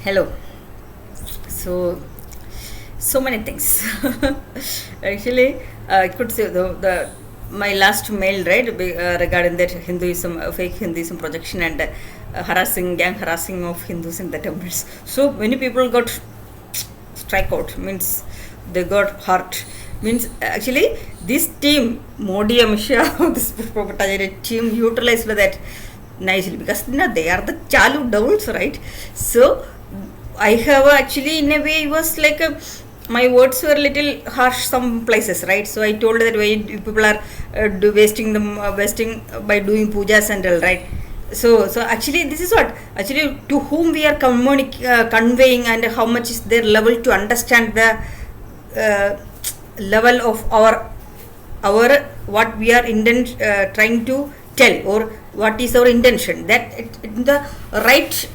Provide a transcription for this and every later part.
Hello. So many things. Actually, I could say the my last mail, right, regarding that Hinduism, fake Hinduism projection and gang harassing of Hindus in the temples. So many people got strike out, means they got hurt. Means actually this team, Modi Amisha, this team utilized that nicely because they are the Chalu devils, right? So I have actually in a way it was like my words were a little harsh some places, right? So I told that way people are wasting by doing pujas and all, right? So actually this is what actually to whom we are conveying and how much is their level to understand the level of our what we are trying to tell, or what is our intention, that in the right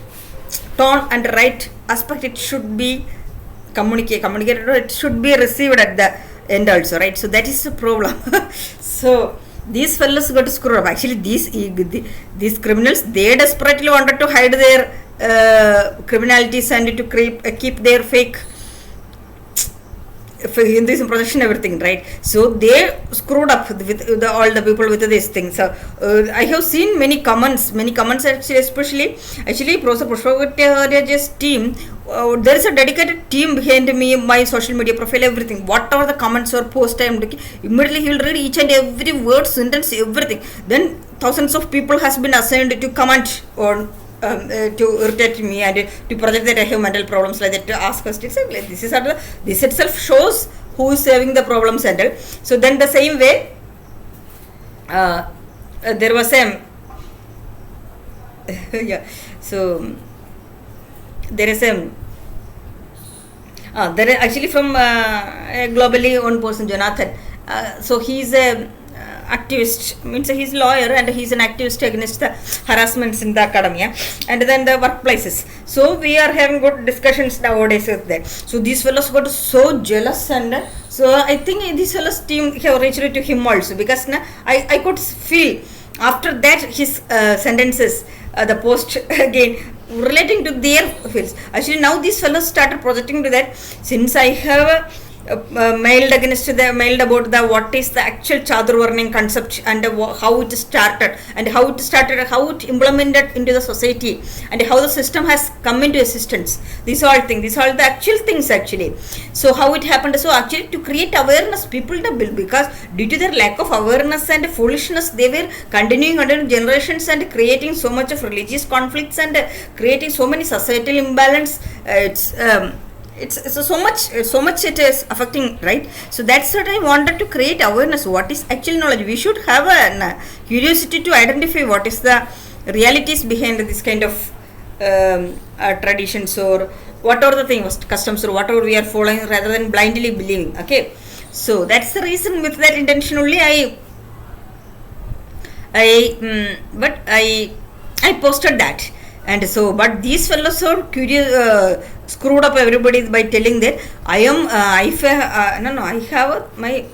tone and right aspect it should be communicated, or it should be received at the end also, right? So that is the problem. So these fellows got screwed up. Actually these criminals, they desperately wanted to hide their criminalities and to keep their fake Hinduism projection, everything, right? So they screwed up with all the people with these things. So I have seen many comments actually, especially Professor Pushpa's team. There is a dedicated team behind me, my social media profile, everything. Whatever the comments or post I am looking, immediately he will read each and every word, sentence, everything. Then thousands of people has been assigned to comment on to irritate me and to project that I have mental problems, like that, to ask questions. Like this itself shows who is saving the problems and all. So then the same way there was a yeah. So there is a there is actually from globally one person, Jonathan. So he's a activist, means he's a lawyer and he's an activist against the harassments in the academia and then the workplaces. So we are having good discussions nowadays with that. So these fellows got so jealous, and so I think this fellows team have reached to him also, because I could feel after that his sentences, the post again relating to their fields. Actually now these fellows started projecting to that, since I have mailed about the what is the actual Chadur Varning concept and how it started and how it implemented into the society and how the system has come into existence. These all the actual things actually. So how it happened? So actually to create awareness, people because due to their lack of awareness and foolishness, they were continuing under generations and creating so much of religious conflicts and creating so many societal imbalance. It's so much it is affecting, right? So that's what I wanted to create awareness. What is actual knowledge? We should have a curiosity to identify what is the realities behind this kind of traditions, or whatever the things, customs, or whatever we are following, rather than blindly believing. Okay, so that's the reason. With that intention only, I posted that. And so, but these fellows are curious, screwed up everybody by telling that I have my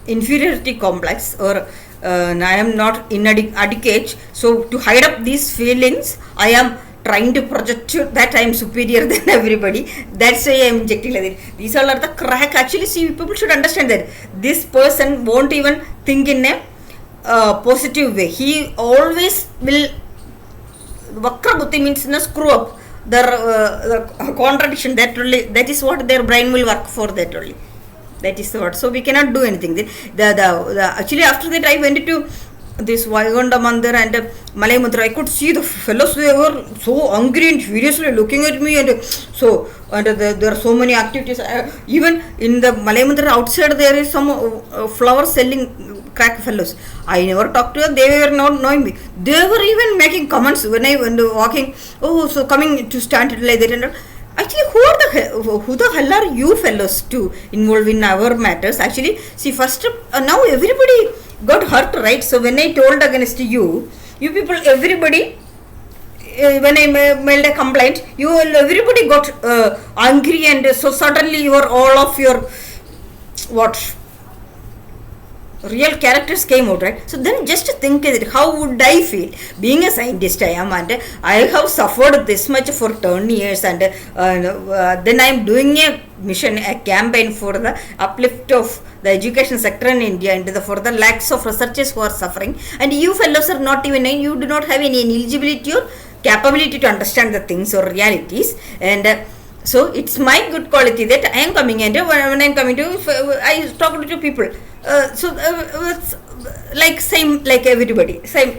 inferiority complex, or I am not inadequate. So to hide up these feelings, I am trying to project that I am superior than everybody. That's why I am injecting like that. These all are the crack. Actually, see, people should understand that this person won't even think in a positive way. He always will. Vakra buddhi means screw up the contradiction. That is what their brain will work for. That only. That is what. So we cannot do anything. Actually after that I went to this Vaigonda Mandir and Malay Mandir. I could see the fellows, they were so angry and furiously looking at me, and so there are so many activities. Even in the Malay Mandir outside there is some flower selling crack fellows. I never talked to them. They were not knowing me. They were even making comments when I went walking. Oh, so coming to stand like that and all. Actually, who the hell are you fellows to involve in our matters? Actually, see, first now everybody got hurt, right? So when I told against you people, everybody, when I mailed a complaint, everybody got angry, and so suddenly all of your what real characters came out, right? So then just think it, how would I feel being a scientist I am, and I have suffered this much for 10 years, and then I am doing a mission, a campaign for the uplift of the education sector in India, and for the lakhs of researchers who are suffering, and you fellows are not even, you do not have any eligibility or capability to understand the things or realities. And so it's my good quality that I am coming, and when I am coming to, I talk to people, it's like same, like everybody, same,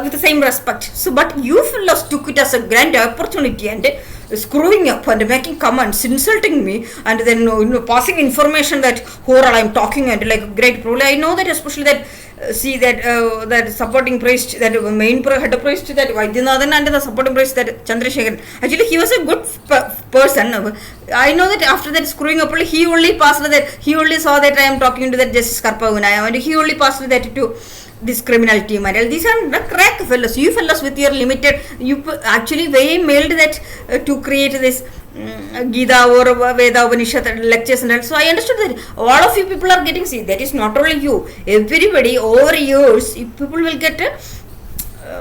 with the same respect. So but you fellows took it as a grand opportunity and screwing up and making comments, insulting me, and then passing information that who I am talking, and like great probably I know that, especially that see that that supporting priest, that main head priest, that Vaidyanathan, and the supporting priest, that Chandrasekharan, actually he was a good person. I know that after that screwing up, he only passed that, he only saw that I am talking to that Justice Karpavanaya, and he only passed that to this criminal team, and these are the crack fellows. You fellows with your limited, you actually very mailed that to create this Gita or Veda Upanishad lectures and all. So I understood that all of you people are getting, see, that is not only you, everybody over years people will get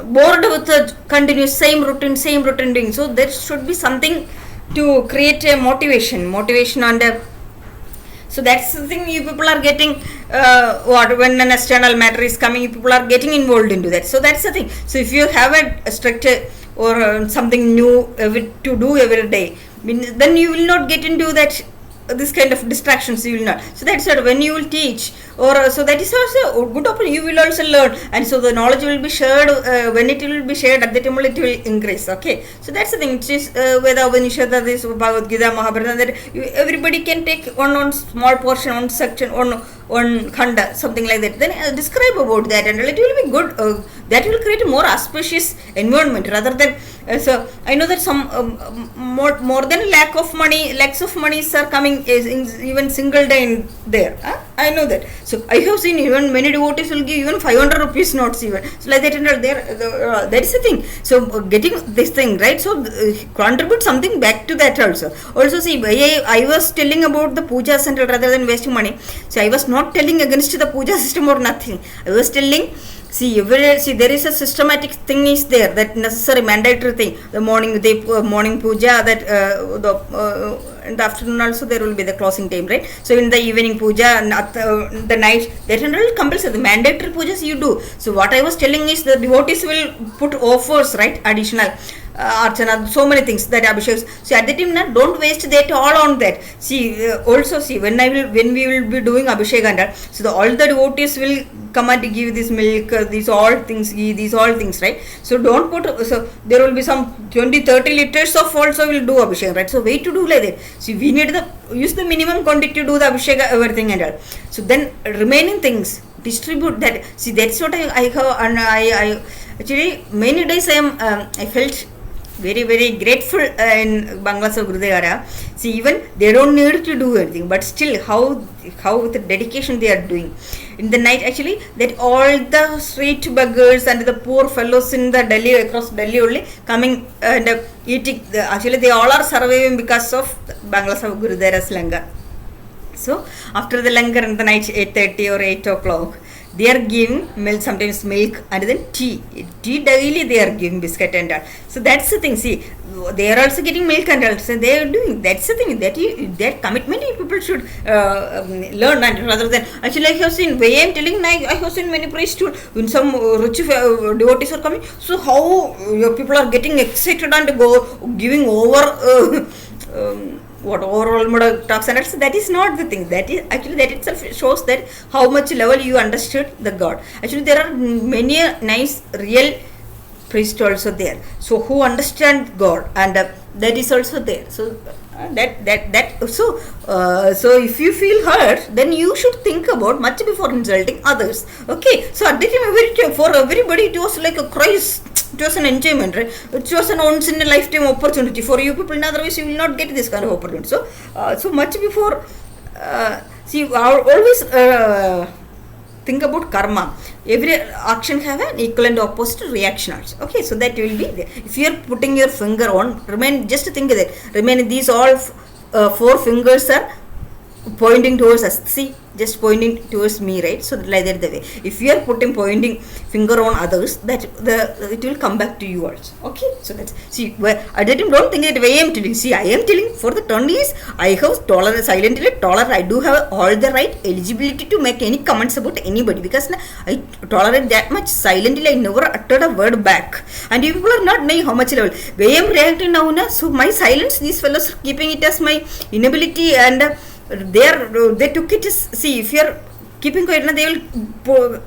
bored with the continuous same routine doing. So there should be something to create a motivation, and so that's the thing, you people are getting when an external matter is coming, you people are getting involved into that. So that's the thing. So if you have a structure or something new to do every day, then you will not get into that this kind of distractions, you will not. So that's what, when you will teach, or so that is also a good opportunity, you will also learn, and so the knowledge will be shared. When it will be shared, at that time it will increase. Okay, so that's the thing. It is Veda Upanishad, this Bhagavad Gita, Mahabharata, that everybody can take one small portion, one section, one khanda, something like that, then describe about that, and it will be good. That will create a more auspicious environment rather than so I know that some more than lakhs of monies are coming even single day in there. I know that. So I have seen even many devotees will give even 500 rupees notes even. So like that, and there that's the thing. So getting this thing right. So contribute something back to that also. Also see, I was telling about the puja center rather than wasting money. So I was not telling against the puja system or nothing. I was telling, see, there is a systematic thing is there, that necessary mandatory thing. The morning puja, that in the afternoon also there will be the closing time, right? So in the evening puja and the night, that and all compulsory. The mandatory pujas you do. So what I was telling is the devotees will put offers, right? Additional archana, so many things, that abhisheks. So at the time, don't waste that all on that. See, also see, when we will be doing abhishek and all, so all the devotees will come and give this milk, these all things, ghee, these all things, right? So don't put, so there will be some 20-30 liters of also will do abhishek, right? So way to do like that. See, we need use the minimum quantity to do the abhishek, everything and all. So then remaining things, distribute that. See, that's what I have, and I actually many days I felt very, very grateful in Bangladesh of Gurudevara. See, even they don't need to do anything, but still how with the dedication they are doing. In the night, actually, that all the street beggars and the poor fellows in the Delhi, across Delhi only, coming and eating. Actually, they all are surviving because of Bangladesh of Gurudevara's langar. So after the langar in the night, 8:30 or 8 o'clock, they are giving milk, sometimes milk, and then tea daily they are giving, biscuit and all. So that's the thing. See, they are also getting milk and all. So they are doing, that's the thing, that commitment people should learn, and rather than, actually I have seen, way I am telling, I have seen many priests too, when some rich devotees are coming, so how people are getting excited and go giving over what overall talks and all. So that is not the thing. That is actually, that itself shows that how much level you understood the God. Actually, there are many nice real priests also there, so who understand God, and that is also there. So so if you feel hurt, then you should think about much before insulting others. Okay, so at the time, for everybody it was like a craze. It was an enjoyment, right? It was an once in a lifetime opportunity for you people. Otherwise, you will not get this kind of opportunity. So, so much before. See, always think about karma. Every action have an equal and opposite reaction also. Okay, so that will be there. If you are putting your finger on, just think that. These all 4 fingers are pointing towards us. See, just pointing towards me, right? So like that the way. If you are pointing finger on others, that it will come back to you also. Okay, so that's, see, where I didn't, don't think that way I am telling. See, I am telling for the turn is I have silently tolerate. I do have all the right eligibility to make any comments about anybody, because I tolerate that much silently. I never uttered a word back, and you people are not knowing how much level way I am reacting now. So my silence, these fellows are keeping it as my inability, and they took it as, see, if you are keeping quiet, they will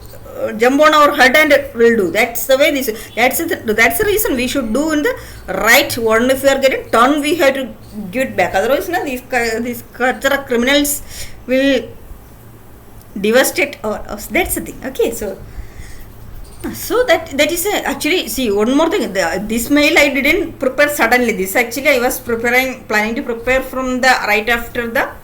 jump on our head and will do. That's the way this. That's the reason we should do in the right one. If we are getting turn, we have to give it back. Otherwise, these cultural criminals will devastate us. That's the thing. Okay, so that is actually, see, one more thing. This mail I didn't prepare suddenly. This actually I was planning to prepare from the right after that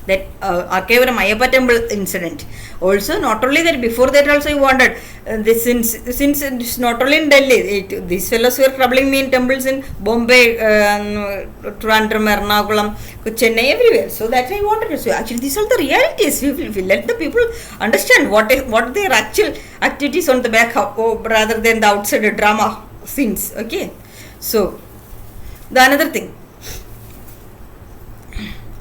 Archivaram Ayyappa temple incident. Also, not only that, before that also I wanted this, since it's not only in Delhi, these fellows were troubling me in temples in Bombay, Trivandrum, Ernakulam, Chennai, everywhere. So that I wanted to say. Actually, these are the realities. We let the people understand what their actual activities on the back, rather than the outside drama scenes. Okay, so the another thing.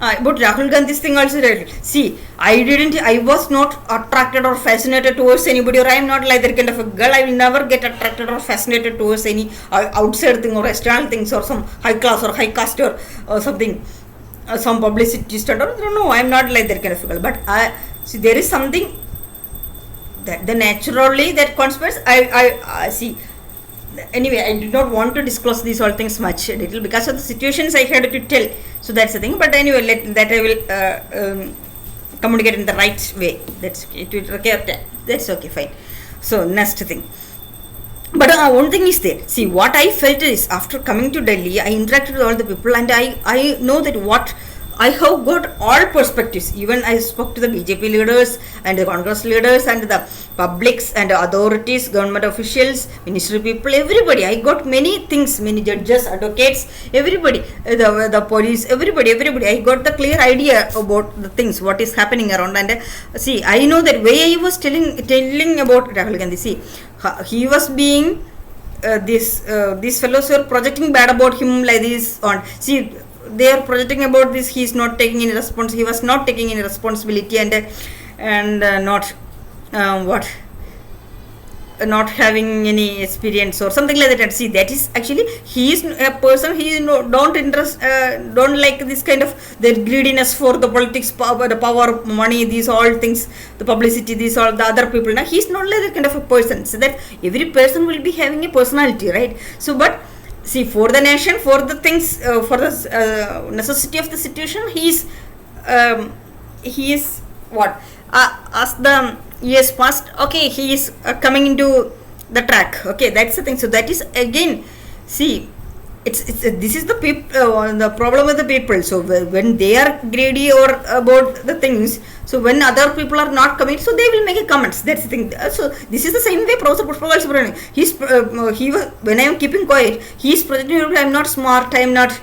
About Rahul Gandhi's thing also, see, I was not attracted or fascinated towards anybody, or I am not like that kind of a girl. I will never get attracted or fascinated towards any outside thing or external things, or some high class or high caste or something, some publicity stunt. No, I am not like that kind of a girl. But see, there is something that naturally that conspires. I see. Anyway, I did not want to disclose these all things much little, because of the situations I had to tell. So that's the thing. But anyway, that I will communicate in the right way. That's okay. It will require time. That's okay, fine. So next thing. But one thing is there. See, what I felt is, after coming to Delhi, I interacted with all the people, and I know that what I have got all perspectives. Even I spoke to the BJP leaders and the Congress leaders and the publics and the authorities, government officials, ministry people, everybody. I got many things, many judges, advocates, everybody, the police, everybody. I got the clear idea about the things, what is happening around. And see, I know that way I was telling about Rahul Gandhi. See, he was being these fellows were projecting bad about him like this on. See, they are projecting about this. He was not taking any responsibility, and not having any experience or something like that. And see, that is actually, he is a person, he is don't like this kind of their greediness for the politics, the power, money, these all things, the publicity, these all the other people. Now he is not like that kind of a person. So that every person will be having a personality, right? So but see, for the nation, for the things, for the necessity of the situation, he is what, as the years passed, okay, he is coming into the track. Okay, that's the thing. So that is again, see, this is the the problem with the people. So when they are greedy or about the things, so when other people are not coming, so they will make a comments. That's the thing. So this is the same way Professor Pushpa also running. He was, when I am keeping quiet, he is projecting, I am not smart, I am not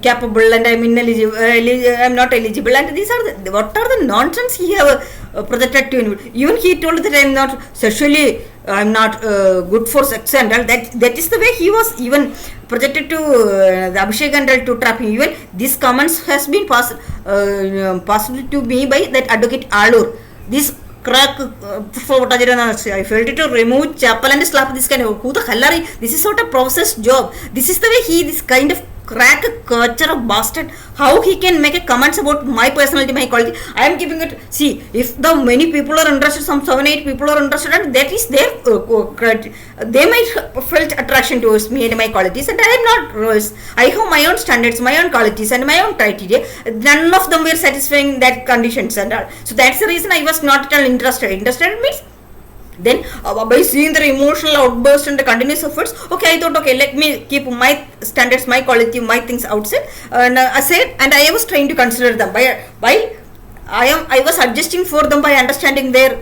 capable, and I am ineligible, I am not eligible, and these are what are the nonsense he have projected to him. Even he told that I am not sexually, I am not good for sex and all. That is the way he was even projected to the Abhishek and all, to trap him. Even these comments has been passed to me by that advocate Alur. This crack for what I felt it to remove chapel and slap this kind of, who the hell are you? This is not a process job. This is the way this kind of crack culture of bastard, how he can make a comments about my personality, my quality. I am keeping it. See, if the many people are interested, some 7-8 people are interested, and that is their they might felt attraction towards me and my qualities, and I am not. I have my own standards, my own qualities, and my own criteria. None of them were satisfying that conditions and all. So that's the reason I was not at all interested. Interested means, then by seeing the emotional outburst and the continuous efforts, okay, I thought, okay, let me keep my standards, my quality, my things outside, and I said, and I was trying to consider them by I was adjusting for them by understanding their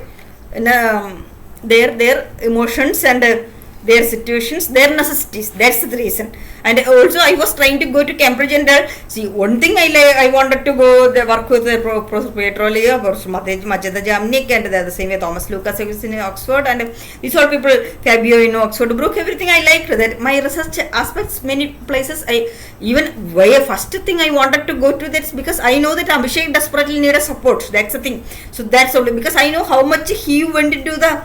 emotions and their situations, their necessities. That's the reason. And also I was trying to go to Cambridge and see, one thing I wanted to go the work with Professor Petrolia, Professor Majeda Jamnik, and the same way Thomas Lucas in Oxford, and these all people, Fabio in Oxford Brook, everything I liked. That my research aspects, many places, I even why first thing I wanted to go to, that's because I know that Abhishek desperately needed support. That's the thing. So that's only because I know how much he went into the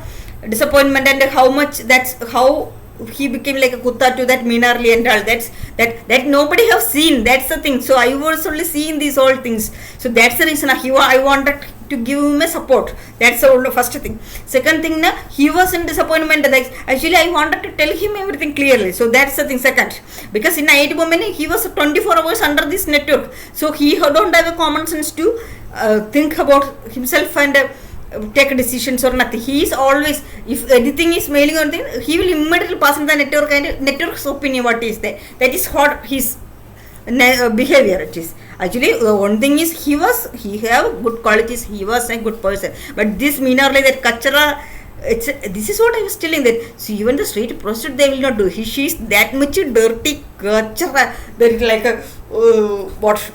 disappointment, and how much, that's how he became like a kutta to that Minarli and all. That nobody have seen. That's the thing. So I was only seeing these all things. So that's the reason I wanted to give him a support. That's the first thing. Second thing, he was in disappointment. Actually, I wanted to tell him everything clearly. So that's the thing. Second, because in IIT Bombay, he was 24 hours under this network. So he don't have a common sense to think about himself and take decisions or nothing. He is always, if anything is mailing or anything, he will immediately pass in the network and network's opinion what is there. That is what his behavior it is. Actually, one thing is he have good qualities, he was a good person. But this Minarli, that Kachara, this is what I was telling, that see, even the street prostitute they will not do. She is that much dirty Kachara. There is like a what.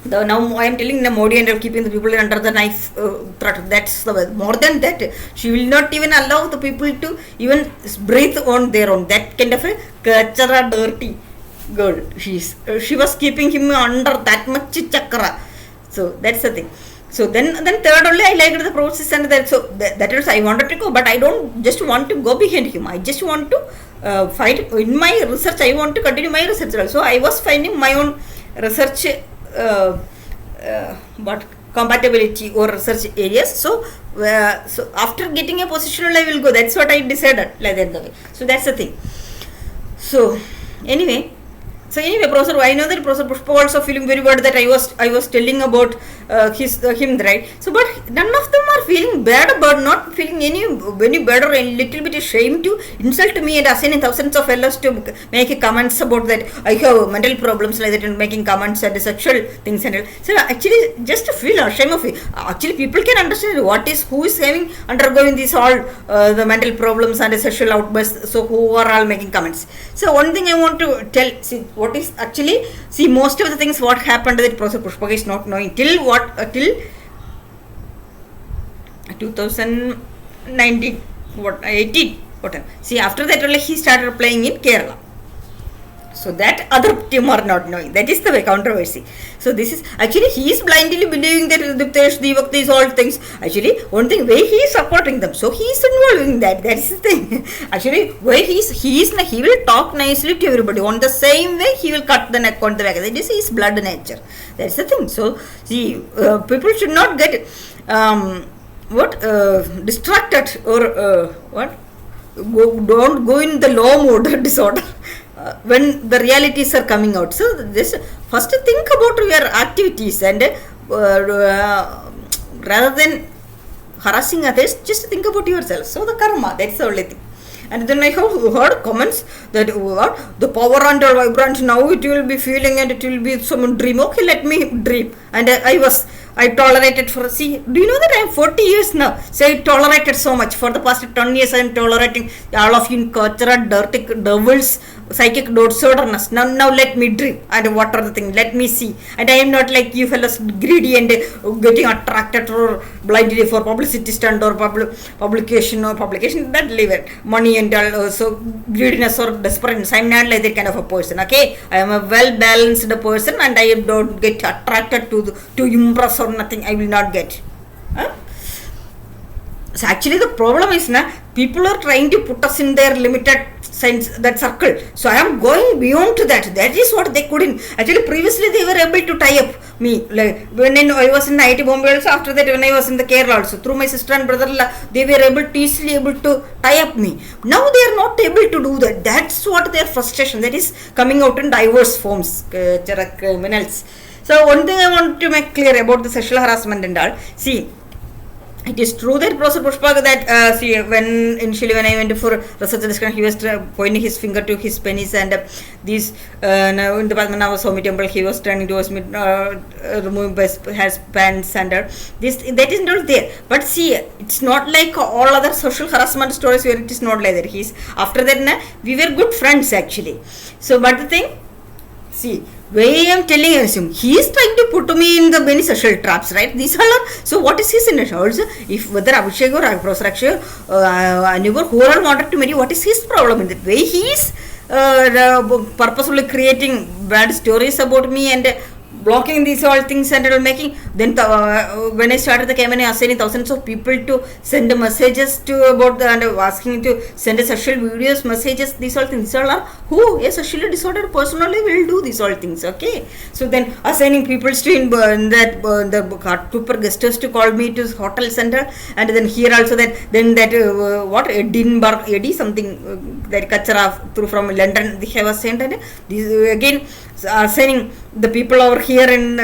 Now I am telling the Modi and keeping the people under the knife threat. That's the way. More than that, she will not even allow the people to even breathe on their own. That kind of a kachara, dirty girl. She was keeping him under that much chakra. So that's the thing. So then third only I liked the process, and that, so that is I wanted to go, but I don't just want to go behind him. I just want to find in my research. I want to continue my research also. I was finding my own research what compatibility or research areas. So after getting a position I will go. That's what I decided like that the way. So that's the thing. So anyway, Professor, I know that Professor Pushpa also feeling very bad that I was telling about him, right? So but none of them are feeling bad about not feeling any bad or a little bit ashamed to insult me and assigning thousands of fellows to make comments about that I have mental problems like that, and making comments and sexual things and all. So actually just to feel ashamed of it. Actually people can understand who is having undergoing these all the mental problems and sexual outbursts. So who are all making comments. So one thing I want to tell, see what is actually, see most of the things what happened that Professor Pushpa is not knowing till 2019 18 whatever. See after that only he started playing in Kerala. So that other team are not knowing. That is the way controversy. So this is actually he is blindly believing that Diptesh, Divak, these all things. Actually one thing way he is supporting them. So he is involving that. That is the thing. Actually way he will talk nicely to everybody. On the same way he will cut the neck on the back. That is his blood nature. That's the thing. So see people should not get distracted or don't go in the low mode disorder. When the realities are coming out. So this first think about your activities, and rather than harassing others, just think about yourself. So the karma, that's the only thing. And then I have heard comments that the power and all vibrant, now it will be feeling and it will be some dream. Okay, let me dream. And I tolerated for, see, do you know that I am 40 years now? So I tolerated so much. For the past 10 years I am tolerating all of you in culture, dirty devils, psychic disorderness. Now let me dream. And what are the things? Let me see. And I am not like you fellows greedy and getting attracted or blindly for publicity stunt or publication, that leave it. Money and so greediness or desperateness. I am not like that kind of a person. Okay, I am a well balanced person, and I don't get attracted to impress or nothing. I will not get. So actually the problem is people are trying to put us in their limited sense, that circle. So I am going beyond to that. That is what they couldn't. Actually previously they were able to tie up me. Like when I was in IIT Bombay also, after that when I was in the Kerala also, through my sister and brother, they were easily able to tie up me. Now they are not able to do that. That's what their frustration, that is coming out in diverse forms, criminals. So one thing I want to make clear about the sexual harassment and all. See, it is true that Professor Pushpa, that see, when initially when I went for research discussion, he was pointing his finger to his penis, and these now in the Padmanabha Swami temple, he was turning towards me, removing his pants, and this that is not there. But see, it's not like all other social harassment stories where it is not like that. He's after that, we were good friends actually. So, but the thing, see, why I am telling him, he is trying to put me in the many social traps, right? These all are, so what is his intention? Also, if whether Abhishek or Professor Akshay, Anubhav, who all wanted to marry, what is his problem in that way? He is purposefully creating bad stories about me and blocking these all things and making. Then when I started the campaign, I was asking thousands of people to send messages to about the, and asking to send sexual videos, messages, these all things. These all are who a sexually disordered person only will do these all things. Okay, so then assigning people to in that the super guests to call me to hotel center, and then here also that then that what Edinburgh Eddie something that Kachara through from London they have sent, and these again assigning the people over here in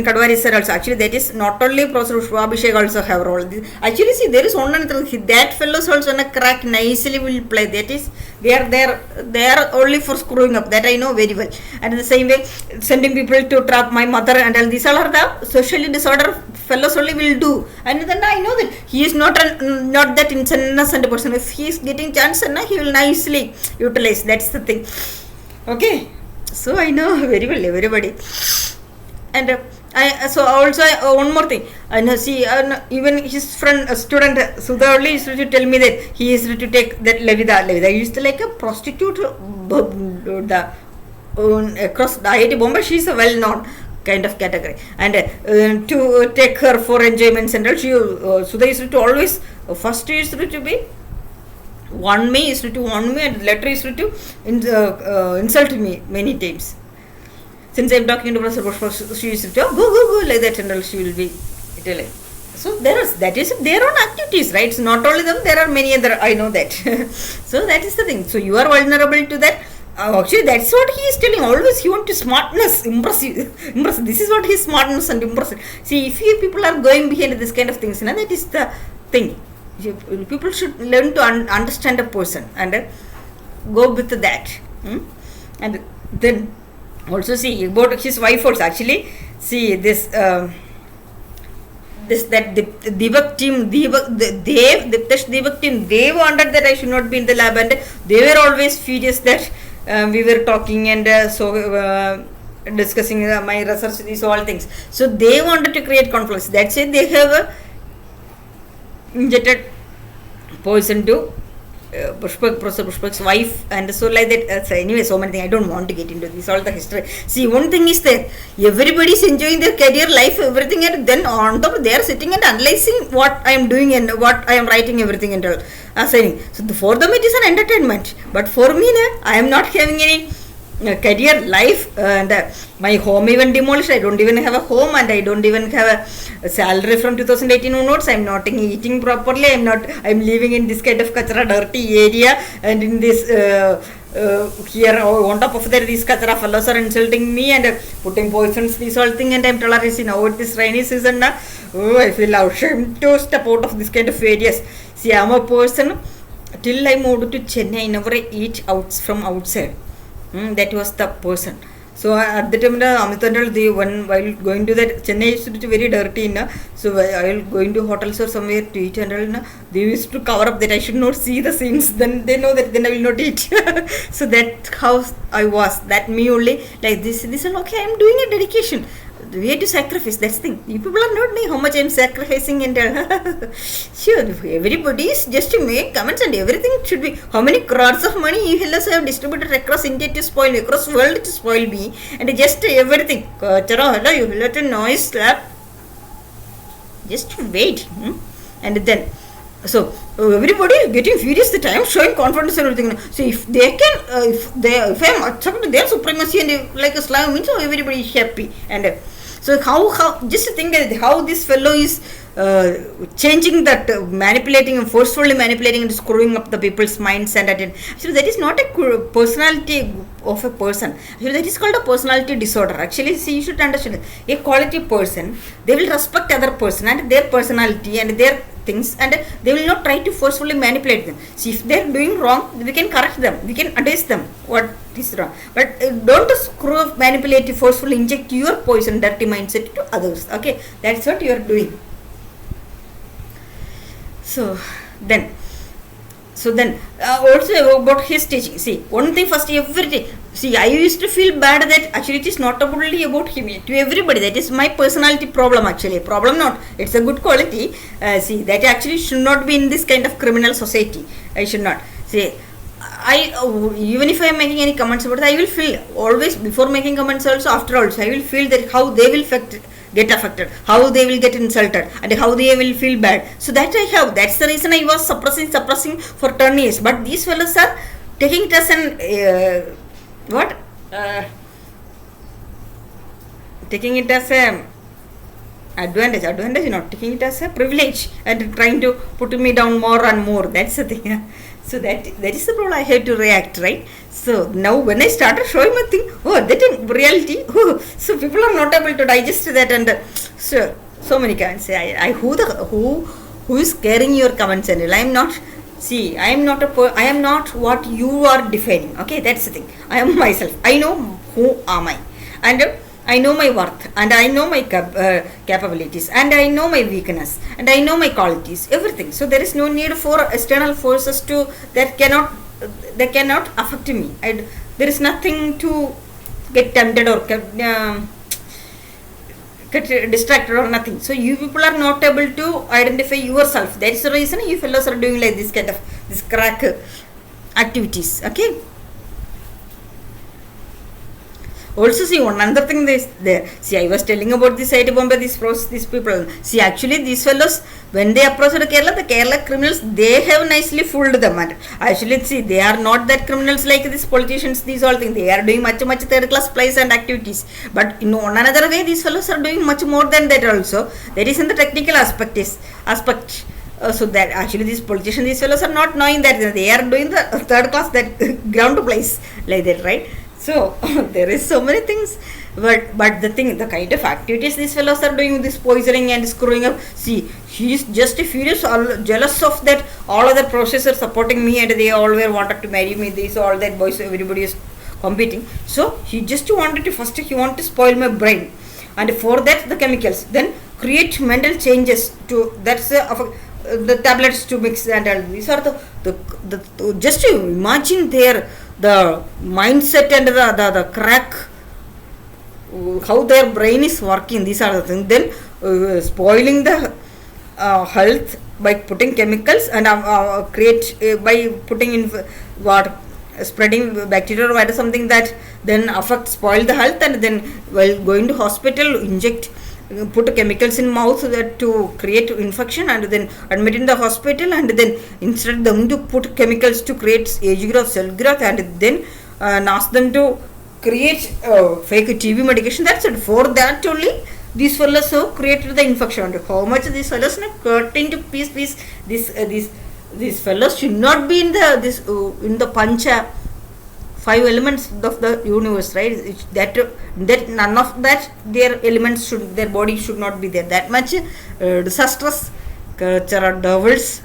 Kadwari sir also. Actually, that is not only Professor Abhishek also have role. Actually, see, there is one another, that fellows also in a crack nicely will play. That is, they are only for screwing up. That I know very well. And in the same way, sending people to trap my mother and all these all are the socially disordered fellows only will do. And then I know that he is not that innocent person. If he is getting chance, he will nicely utilize. That's the thing. Okay, so I know very well everybody. And one more thing, and see, even his friend, student Sudha only used to tell me that he used to take that Levida used to like a prostitute across the IIT Bombay. She is a well-known kind of category, and to take her for enjoyments and all, Sudha used to always first used to be warn me, and later used to insult me many times. Since I am talking to Professor Pushpa, she used to go like that, and all she will be telling. So that is their own activities, right? So not only them, there are many other. I know that. So that is the thing. So you are vulnerable to that. Actually, that's what he is telling. Always he wants to smartness, impressive. This is what his smartness and impressive. See, if you people are going behind this kind of things, that is the thing. People should learn to understand a person and go with that. And then also see about his wife also. Actually, see this that the Deepak team, they wanted that I should not be in the lab, and they were always furious that we were talking and discussing my research, these all things. So they wanted to create conflicts. That's it. They have injected poison to Professor Pushpak's wife, and so like that. So anyway, so many things. I don't want to get into this, all the history. See, one thing is that everybody is enjoying their career, life, everything, and then on top they are sitting and analyzing what I am doing and what I am writing, everything and all. Saying. So for them it is an entertainment, but for me, I am not having any career, life, and my home even demolished. I don't even have a home, and I don't even have a salary from 2018 onwards. I'm not eating properly. I'm living in this kind of kachara dirty area, and in this here on top of that, these kachara fellows are insulting me and putting poisons, this whole thing, and I'm tolerating now with this rainy season now. Oh, I feel ashamed to step out of this kind of areas. See, I'm a person, till I moved to Chennai, I never eat out from outside. That was the person. So at the time, while going to that, Chennai used to be very dirty. So while going to hotels or somewhere to eat, and they used to cover up that I should not see the scenes. Then they know that then I will not eat. So that's how I was. That me only like this. This is okay. I am doing a dedication. We have to sacrifice. That's the thing. You people are not knowing how much I am sacrificing, and sure, everybody is just to make comments, and everything should be how many crores of money you fellows have distributed across India to spoil me, across world to spoil me, and just everything. Hello, you let a noise slap. Just wait, and then. So everybody is getting furious that I am showing confidence and everything. So if they can, if I am accepting their supremacy and like a slave means, so everybody is happy. And so how just think that how this fellow is changing that, manipulating and forcefully manipulating and screwing up the people's minds and attitude. So that is not a personality of a person. Actually, that is called a personality disorder. Actually, see, you should understand, a quality person, they will respect other person and their personality and their things, and they will not try to forcefully manipulate them. See, if they are doing wrong, we can correct them, we can advise them what is wrong, but don't screw up, manipulate, forcefully inject your poison, dirty mindset to others. Okay, that's what you are doing. So then also about his teaching. See, one thing first, every day, see, I used to feel bad that actually it is not only about him, to everybody. That is my personality problem, actually. Problem not, it's a good quality. See, that actually should not be in this kind of criminal society. I should not. See, even if I am making any comments about it, I will feel always, before making comments also, after also, I will feel that how they will get affected, how they will get insulted, and how they will feel bad. So that I have, that's the reason I was suppressing for 10 years. But these fellows are taking it as an taking it as a advantage, not taking it as a privilege, and trying to put me down more and more. That's the thing. So that is the problem. I have to react, right? So now when I started showing my thing, that in reality, so people are not able to digest that, and so many comments. Who is carrying your comments, and I am not. See, I am not what you are defining. Okay, that's the thing. I am myself. I know who am I, and I know my worth, and I know my capabilities, and I know my weakness, and I know my qualities, everything. So there is no need for external forces that cannot affect me. There is nothing to get tempted or get distracted or nothing. So you people are not able to identify yourself. That is the reason you fellows are doing like this kind of crack activities. Okay. Also, see, one another thing there. See, I was telling about this IIT Bombay, these people. See, actually, these fellows, when they approached Kerala, the Kerala criminals, they have nicely fooled them. And actually, see, they are not that criminals like these politicians, these all things. They are doing much third class plays and activities. But in one another way, these fellows are doing much more than that also. That is in the technical aspect. So that actually these politicians, these fellows are not knowing that they are doing the third class, that ground to place like that, right? So there is so many things, but the kind of activities these fellows are doing, this poisoning and screwing up. See, he is just furious, jealous of that. All other professors supporting me, and they all were wanted to marry me. These all that boys, everybody is competing. So he just wanted to spoil my brain, and for that the chemicals, then create mental changes to that's the tablets to mix, and all these are the just to imagine the mindset and the crack, how their brain is working. These are the things. Then spoiling the health by putting chemicals, and create by putting in spreading bacteria or virus, something that then spoil the health, and then while going to hospital, put chemicals in mouth that to create infection, and then admit in the hospital, and then instead them to put chemicals to create age growth, cell growth, and then ask them to create fake TB medication. That's it. For that only these fellows have created the infection. And how much these fellows are cut into piece. These fellows should not be in the pancha 5 elements of the universe, right? That none of that their elements their body should not be there. That much disastrous devils,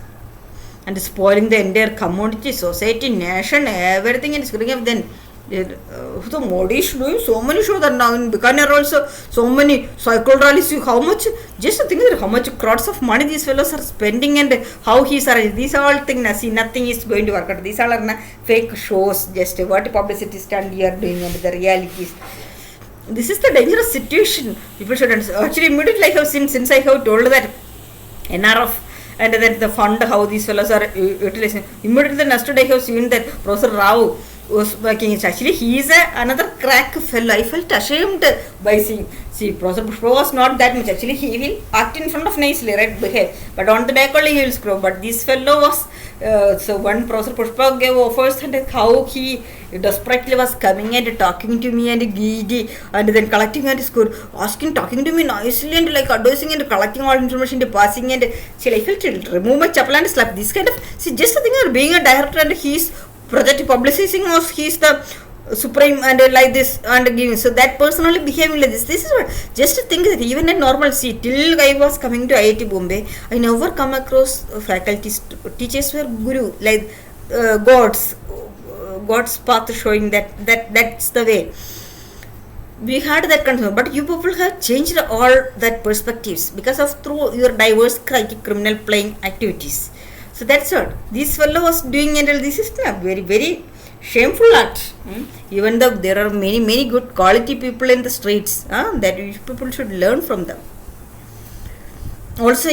and spoiling the entire community, society, nation, everything, and screwing up. Then so Modi is doing so many shows that now in Bikaner also so many cycle rallies. How much, just think that how much crowds of money these fellows are spending, and how he's arranged. These are all things. See, nothing is going to work out. These all are fake shows. Just what publicity stand you are doing, and the realities. This is the dangerous situation. People should understand. Actually, immediately I have seen, since I have told that NRF and then the fund, how these fellows are utilizing. Immediately the next day I have seen that Professor Rao was working. Actually, he is another crack fellow. I felt ashamed by seeing. See, Professor Pushpa was not that much. Actually, he will act in front of nicely, right? Behave. But on the back only he will screw. But this fellow was, so when Professor Pushpa gave offers, and how he desperately was coming and talking to me, and greedy, and then collecting and score, talking to me nicely, and like advising and collecting all information, passing, and still I felt to remove my chapel and slap. This kind of, see, just the thing of being a director, and he's project publicizing of he's the supreme and like this and giving, so that person only behaving like this is what, just to think that even in normal, see, till I was coming to IIT Bombay, I never come across faculties, teachers were guru, like God's path showing that's the way we had that concern. But you people have changed all that perspectives because of through your diverse criminal playing activities. So that's what this fellow was doing, and this is a very very shameful act. Even though there are many good quality people in the streets, that people should learn from them. Also,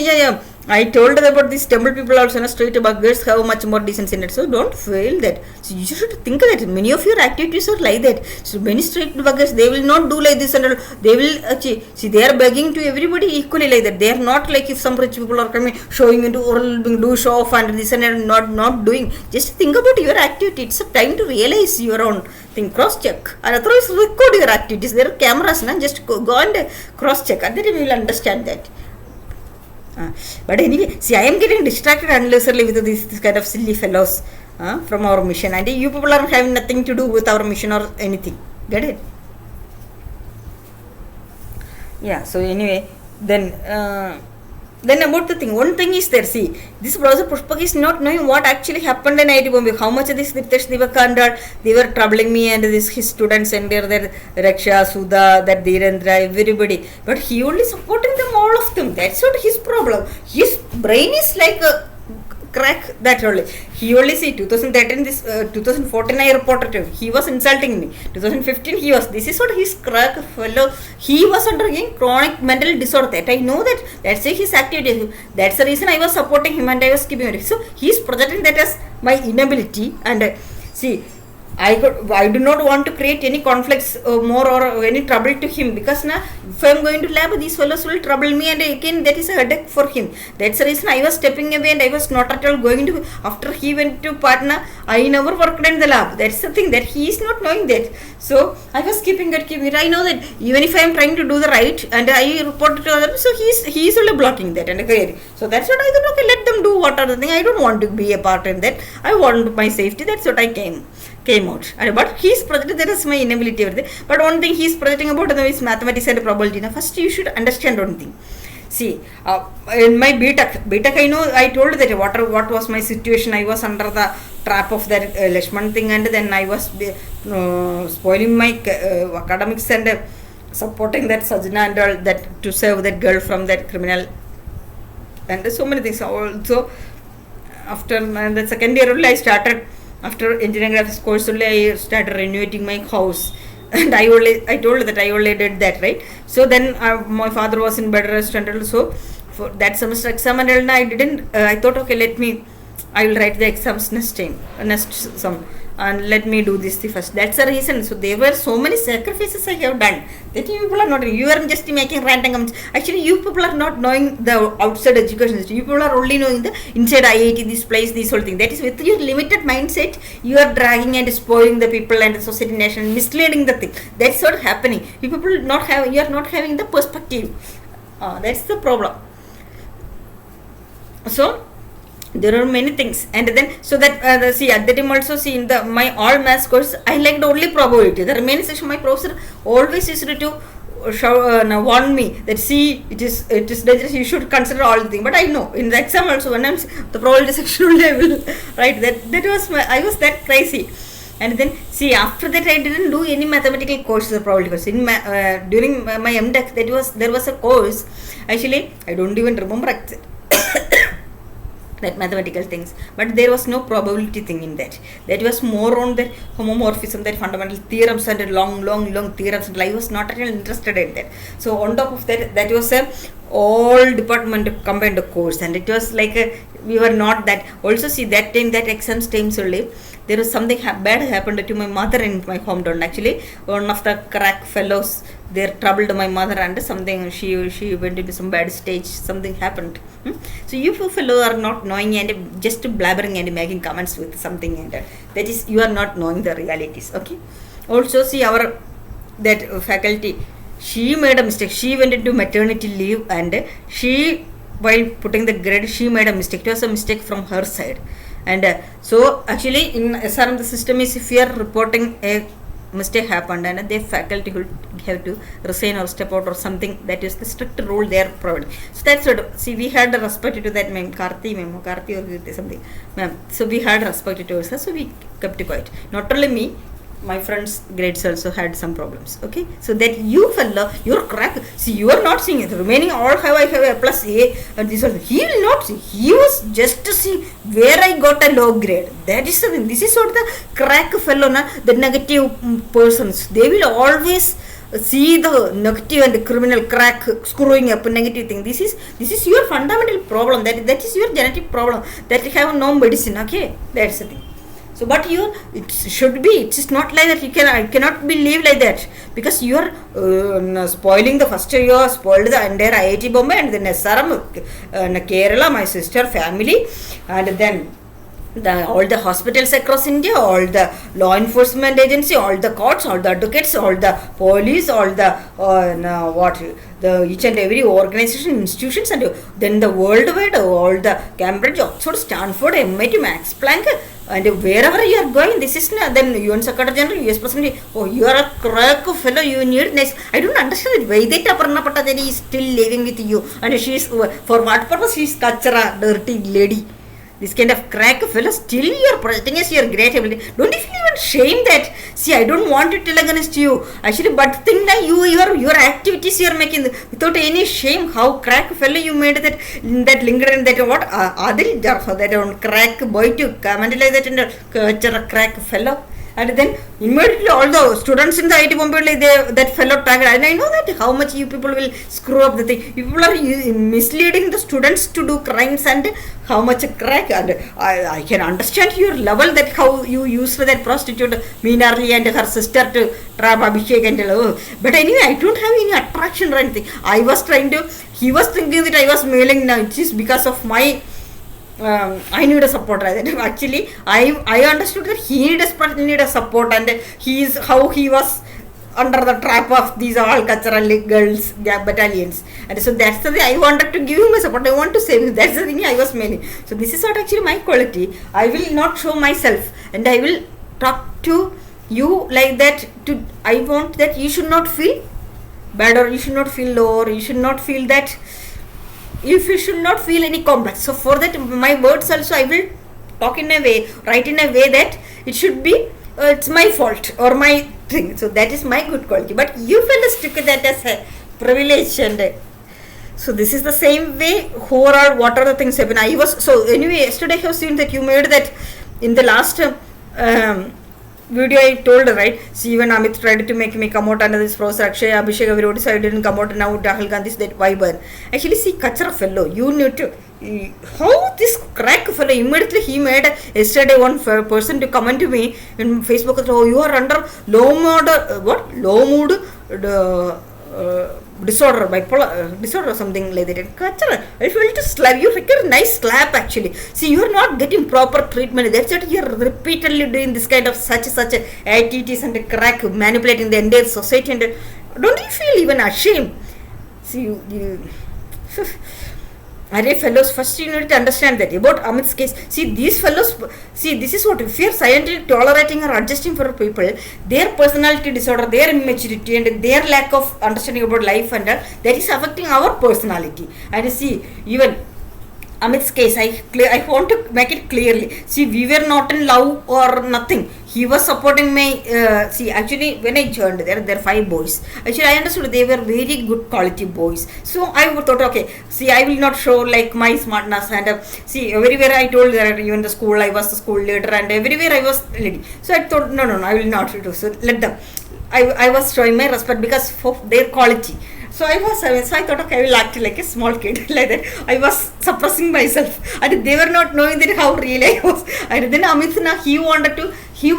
I told about these temple people also, street buggers have much more decency in it. So don't feel that. So you should think that many of your activities are like that. So many street buggers, they will not do like this, and they will see, they are begging to everybody equally like that. They are not like if some rich people are coming showing into or do show off and this and not doing. Just think about your activity. It's a time to realize your own thing. Cross check, and otherwise record your activities. There are cameras, just go and cross check, and then you will understand that. But anyway, see, I am getting distracted unnecessarily with this kind of silly fellows from our mission, and you people are having nothing to do with our mission or anything. Get it? Yeah. So anyway, then about the thing, one thing is there. See, this browser Pushpak is not knowing what actually happened in IIT Bombay. How much this Nitesh Divakar, they were troubling me, and his students and their Raksha, Sudha, that Dhirendra, everybody. But he only supporting them, all of them. That's not his problem. His brain is like a crack, that only. He only see 2013, this 2014 I reported him. He was insulting me. 2015 he was. This is what his crack fellow. He was undergoing chronic mental disorder. That I know that. That's his activity. That's the reason I was supporting him and I was keeping it. So he is projecting that as my inability. And see, I do not want to create any conflicts more or any trouble to him, because if I am going to lab, these fellows will trouble me, and again that is a headache for him. That's the reason I was stepping away, and I was not at all going to. After he went to Patna, I never worked in the lab. That's the thing, that he is not knowing that. So I was keeping it. I know that even if I am trying to do the right and I report to others, so he is only blocking that and creating. So that's what I thought. Okay, let them do what are the thing. I don't want to be a part in that. I want my safety. That's what I came out. But he is projecting that as my inability. But one thing he is projecting about is mathematics and probability. Now first you should understand one thing. See, in my BTech, I know I told that what was my situation. I was under the trap of that Lashman thing, and then I was spoiling my academics and supporting that Sajna and all that to save that girl from that criminal, and so many things. Also, after the second year only I started. After engineering graphics course only I started renovating my house, and I told that I only did that, right? So then my father was in bed rest, and also for that semester exam, and I didn't. I thought, okay, I will write the exams next some, and let me do this first. That's the reason. So there were so many sacrifices I have done that you people are not. You are just making random comments. Actually, you people are not knowing the outside education system. You people are only knowing the inside IIT, this place, this whole thing. That is with your limited mindset. You are dragging and spoiling the people and the society, nation, misleading the thing. That's what happening. You people you are not having the perspective. That's the problem. So there are many things, and then so that see, at that time also, see, in my all maths course I liked only probability. The remaining section my professor always used to warn me that, see, it is dangerous, you should consider all the things. But I know in the exam also, when I'm the probability section only I will write that was I was that crazy. And then see, after that I didn't do any mathematical course, the probability course. During my MTech, there was a course, actually I don't even remember that mathematical things, but there was no probability thing in that. That was more on that homomorphism, that fundamental theorems and long theorems, and I was not at all interested in that. So on top of that was a all department combined course, and it was like we were not that. Also see, that time, that exams times only, there was something bad happened to my mother in my hometown. Actually, one of the crack fellows there troubled my mother, and something she went into some bad stage. Something happened. So you fellow are not knowing and just blabbering and making comments with something, and that is, you are not knowing the realities. Okay. Also see, our that faculty, she made a mistake. She went into maternity leave, and she, while putting the grade, she made a mistake. It was a mistake from her side. And so actually in SRM the system is, if you are reporting a mistake happened and the faculty will have to resign or step out or something. That is the strict rule they are providing. So that's what, see, we had respect to that ma'am, Karthi or something ma'am. So we had respect to her, so we kept quiet. Not only me, my friends' grades also had some problems. Okay, so that you fella, you're crack. See, you are not seeing it. The remaining all have I have a plus A, and this one he will not see. He was just to see where I got a low grade. That is the thing. This is what the crack fellow, na, the negative persons. They will always see the negative and the criminal crack screwing up negative thing. This is your fundamental problem. That is your genetic problem. That you have no medicine. Okay, that's the thing. So, but it should be. It is not like that. I cannot believe like that, because you are spoiling the first year. You spoiled the entire IIT Bombay and then SRM, Kerala, my sister family, and then all the hospitals across India, all the law enforcement agency, all the courts, all the advocates, all the police, all the each and every organization, institutions, and then the worldwide, all the Cambridge, Oxford, Stanford, MIT, Max Planck, and wherever you are going, this is then UN Secretary General, US President. Oh, you are a crack fellow. You need nice. I don't understand it. Vaideta Aparna Pattadari is still living with you, and she is for what purpose? She is kachara, dirty lady. This kind of crack fellow, still you are projecting as your great ability. Don't you feel even shame that? See, I don't want to tell against you. Actually, but think that your activities you are making without any shame. How crack fellow you made that linger in that what Adil that on crack boy to comment like that in the crack fellow. And then immediately all the students in the IIT Bombay, that fellow tagged. And I know that how much you people will screw up the thing. You people are misleading the students to do crimes, and how much a crack. And I can understand your level, that how you used that prostitute Meenarli and her sister to trap Abhishek and but anyway, I don't have any attraction or anything. He was thinking that I was mailing now. It is because of my I need a support. Actually, I understood that he desperately need a support, and how he was under the trap of these all cultural girls battalions, and so that's the thing. I wanted to give him a support. I want to save him. That's the thing I was mailing. So this is not actually my quality. I will not show myself, and I will talk to you like that. I want that you should not feel bad, or you should not feel low, or you should not feel that. If you should not feel any complex. So for that, my words also I will talk in a way, write in a way that it should be it's my fault or my thing. So that is my good quality. But you fellas took that as a privilege, and so this is the same way. Overall, what are the things happen? So anyway, yesterday I have seen that you made that in the last video I told, right? See, even Amit tried to make me come out under this Professor Akshay, Abhishek, everybody, so I didn't come out, and now Rahul Gandhi is that viber. Actually, see, kachara fellow, you need to, how this crack fellow, immediately he made yesterday one person to comment to me in Facebook, oh, you are under low mood disorder, bipolar disorder or something like that. Kachara, I felt to slap you, like a nice slap actually. See, you are not getting proper treatment. That's what you are repeatedly doing this kind of such activities and crack, manipulating the entire society. And don't you feel even ashamed? See, you Array fellows, first you need to understand that about Amit's case. See, these fellows, this is what, if you are silently tolerating or adjusting for people, their personality disorder, their immaturity, and their lack of understanding about life, and that is affecting our personality. And see, even Amit's case, I want to make it clearly. See, we were not in love or nothing. He was supporting me. See, actually, when I joined, there are 5 boys. Actually, I understood they were very good quality boys. So I thought, okay, see, I will not show like my smartness. And see, everywhere I told that even the school, I was the school leader, and everywhere I was leading. So I thought, no, I will not do. So let them. I was showing my respect because of their quality. So I thought, okay, I will act like a small kid, like that. I was suppressing myself, and they were not knowing that how real I was. And then Amit, he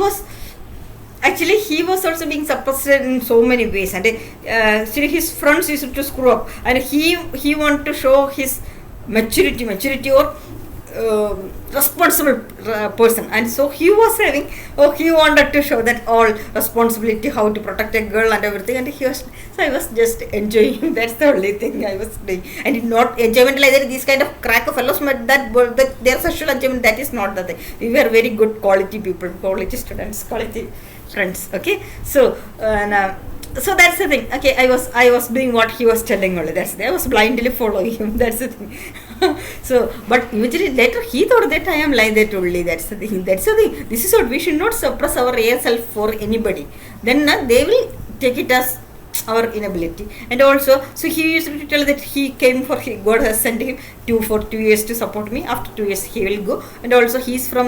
was also being suppressed in so many ways, and his friends used to screw up, and he wanted to show his maturity or responsible person, and so he wanted to show that all responsibility, how to protect a girl and everything, and I was just enjoying. That's the only thing I was doing, and not enjoyment like that. These kind of crack of fellows, that their sexual enjoyment, that is not the thing. We were very good quality people, quality students, quality friends. Okay, so so that's the thing. Okay, I was doing what he was telling only. That's I was blindly following him. That's the thing. So, but eventually later he thought that I am like that only. That's the thing. That's the thing. This is what we should not suppress our real self for anybody. Then they will take it as our inability. And also, so he used to tell that he came for God has sent him for 2 years to support me. After 2 years he will go. And also he's from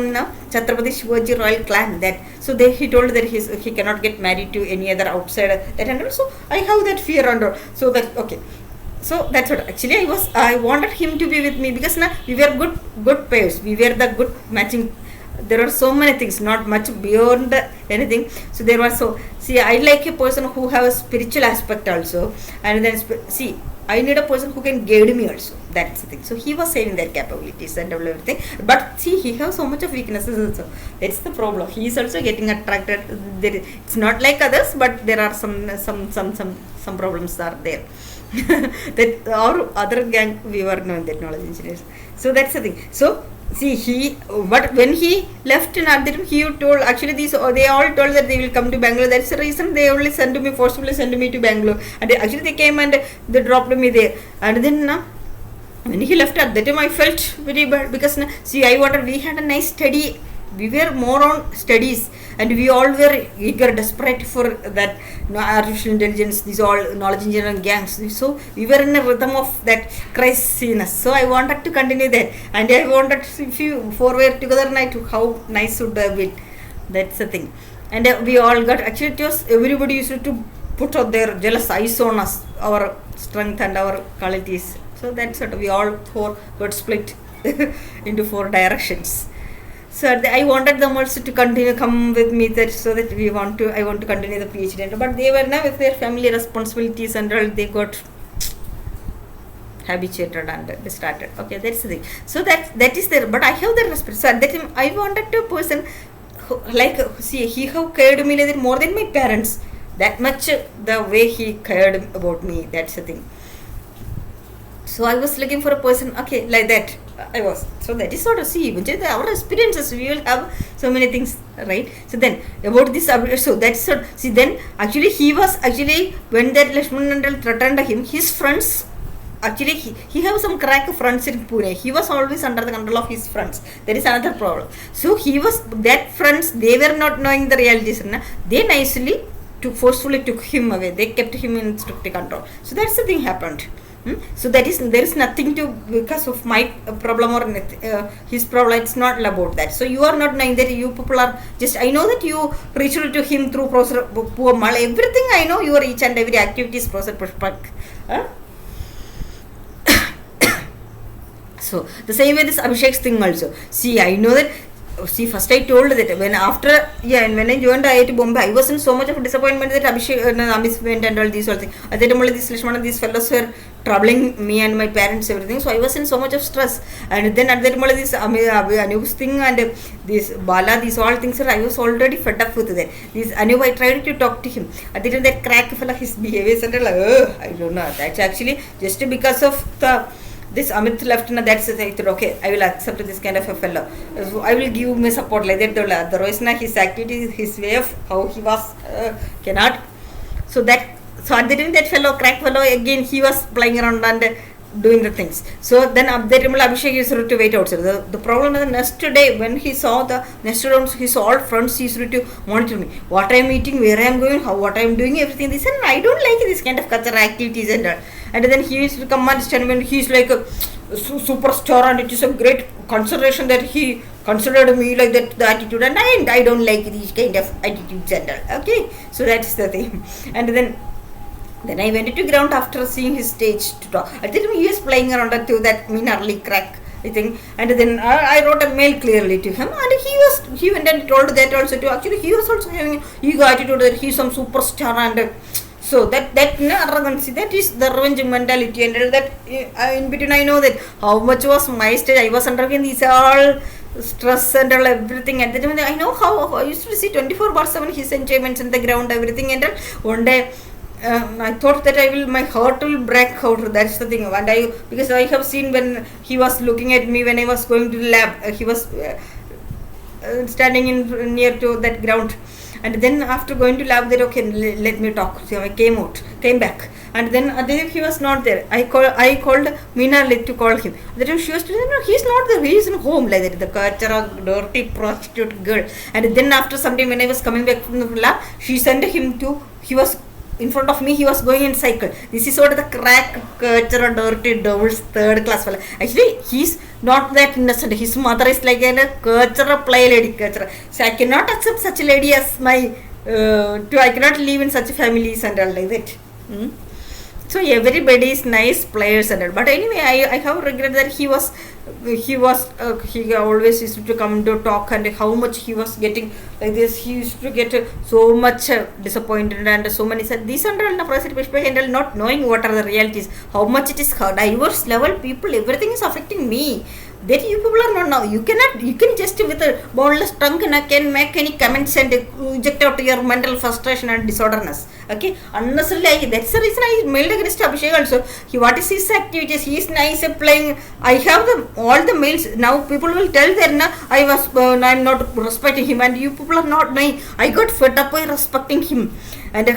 Chhatrapati Shivaji royal clan. That so he told that he cannot get married to any other outsider. That and also I have that fear and all. So that okay. So that's what actually I wanted him to be with me because we were good pairs. We were the good matching. There are so many things, not much beyond anything. So there was I like a person who has a spiritual aspect also, and then I need a person who can guide me also. That's the thing. So he was saying that capabilities and everything, but he has so much of weaknesses also. That's the problem. He is also getting attracted. It's not like others, but there are some problems are there. That our other gang we were knowing that knowledge engineers. So that's the thing. So but when he left in Adhiram, he told actually they all told that they will come to Bangalore. That's the reason they only forcibly sent me to Bangalore. And actually they came and they dropped me there. And then when he left at that time, I felt very bad because we had a nice study. We were more on studies, and we all were eager, desperate for that artificial intelligence, these all knowledge engineering gangs. So we were in a rhythm of that craziness. So I wanted to continue that, and I wanted if you four were together, how nice would have been. That's the thing. And we all got actually it was everybody used to put out their jealous eyes on us, our strength and our qualities. So that's what we all four got split into 4 directions. So I wanted them also to come with me so that I want to continue the PhD. But they were now with their family responsibilities and all, they got habituated and they started. Okay, that's the thing. So that is there. But I have the respect. So at that time I wanted a person who, he have cared me like more than my parents. That much the way he cared about me. That's the thing. So I was looking for a person, okay, like that. I was. So that is sort of our experiences. We will have so many things, right? So then about this, so that's then actually he was when that Lakshman threatened him, his friends. Actually, he have some crack friends in Pune. He was always under the control of his friends. There is another problem. So that friends, they were not knowing the realities. They nicely forcefully took him away. They kept him in strict control. So that's the thing happened. So there is nothing to because of my problem or his problem. It's not about that. So you are not knowing that you people are just. I know that you reached to him through poor mal. Everything I know, your each and every activities process pushback. So the same way this Abhishek's thing also. I know that. First I told that when I joined IIT Bombay, I was in so much of disappointment that Abhishek, Amis went and all these all things. At that time only these fellows were troubling me and my parents, everything. So I was in so much of stress. And then at that time only this Anub's thing and this Bala, these all things, I was already fed up with that. This Anub, I tried to talk to him. At that time that crack fella, his behavior and I don't know. That's actually just because of this Amit left, that's it. I thought, okay, I will accept this kind of a fellow. So I will give my support like that. Otherwise, his activities, his way of how he was cannot. So at the time that crack fellow, again he was playing around and doing the things. So then Abhishek used to wait outside. The problem is the next day when he saw his all friends used to monitor me. What I am eating, where I am going, what I am doing, everything. They said, I don't like this kind of cultural activities and all. And then he used to come and stand when he is like a superstar and it is a great consideration that he considered me like that, the attitude, and I don't like these kind of attitudes and all. Okay, so that's the thing. And then I went to ground after seeing his stage to talk. At that time he was playing around to that Minarli crack, I think. And then I wrote a mail clearly to him, and he went and told that also to actually he was also having ego attitude that he's some superstar and so that arrogancy, that is the revenge mentality, and that in between I know that how much was my stage. I was undergoing these all stress and all everything. At the time I know how I used to see 24/7 his enjoyments in the ground, everything, and one day I thought that my heart will break out. That's the thing. And because I have seen when he was looking at me when I was going to the lab, he was standing near to that ground. And then after going to lab, that okay, let me talk. So I came back, and then he was not there. I called Meena to call him. Then she was telling, no, he's not there. He is in home like that. The culture, dirty prostitute girl. And then after some time when I was coming back from the lab, she sent him to. He was in front of me, he was going in cycle. This is sort of the crack culture, dirty devils, third class fellow. Actually, he's not that innocent. His mother is like a culture play lady culture. So I cannot accept such a lady as my. I cannot live in such families and all like that. So everybody is nice players and all. But anyway, I have regret that he always used to come to talk, and how much he was getting like this. He used to get so much disappointed, and so many said this and all, not knowing what are the realities, how much it is diverse level people, everything is affecting me. That you people are not now. You can just with a boneless tongue can make any comments and eject out your mental frustration and disorderness. Okay, unnecessarily. That's the reason I mailed against Abhishek also. What is his activities? He is nice at playing. I have all the mails. Now people will tell that I'm not respecting him, and you people are not knowing. I got fed up by respecting him. And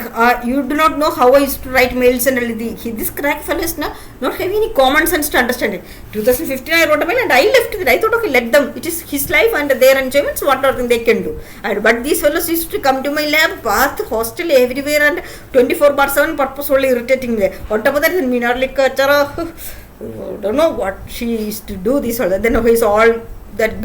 you do not know how I used to write mails and all. This crack fellow is not having any common sense to understand it. 2015 I wrote a mail and I left it. I thought, okay, let them. It is his life and their enjoyments, whatever they can do. But these fellows used to come to my lab, bath, hostel, everywhere, and 24/7 purposefully irritating me. Whatever that is, Minarli Kachara, don't know what she used to do this or that. Then he's all that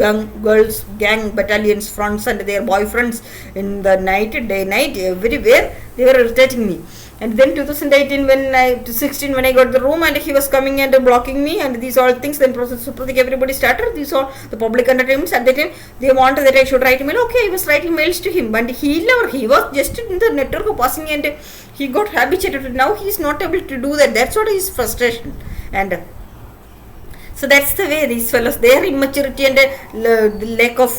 gang battalions fronts and their boyfriends in the night, everywhere they were irritating me. And then 2018 when I got the room and he was coming and blocking me and these all things, then Supratik everybody started, these all the public entertainments. At that time they wanted that I should write email. Okay, I was writing mails to him, but he was just in the network of passing, and he got habituated. Now he is not able to do that. That's what his frustration. And so that's the way these fellows, their immaturity and the lack of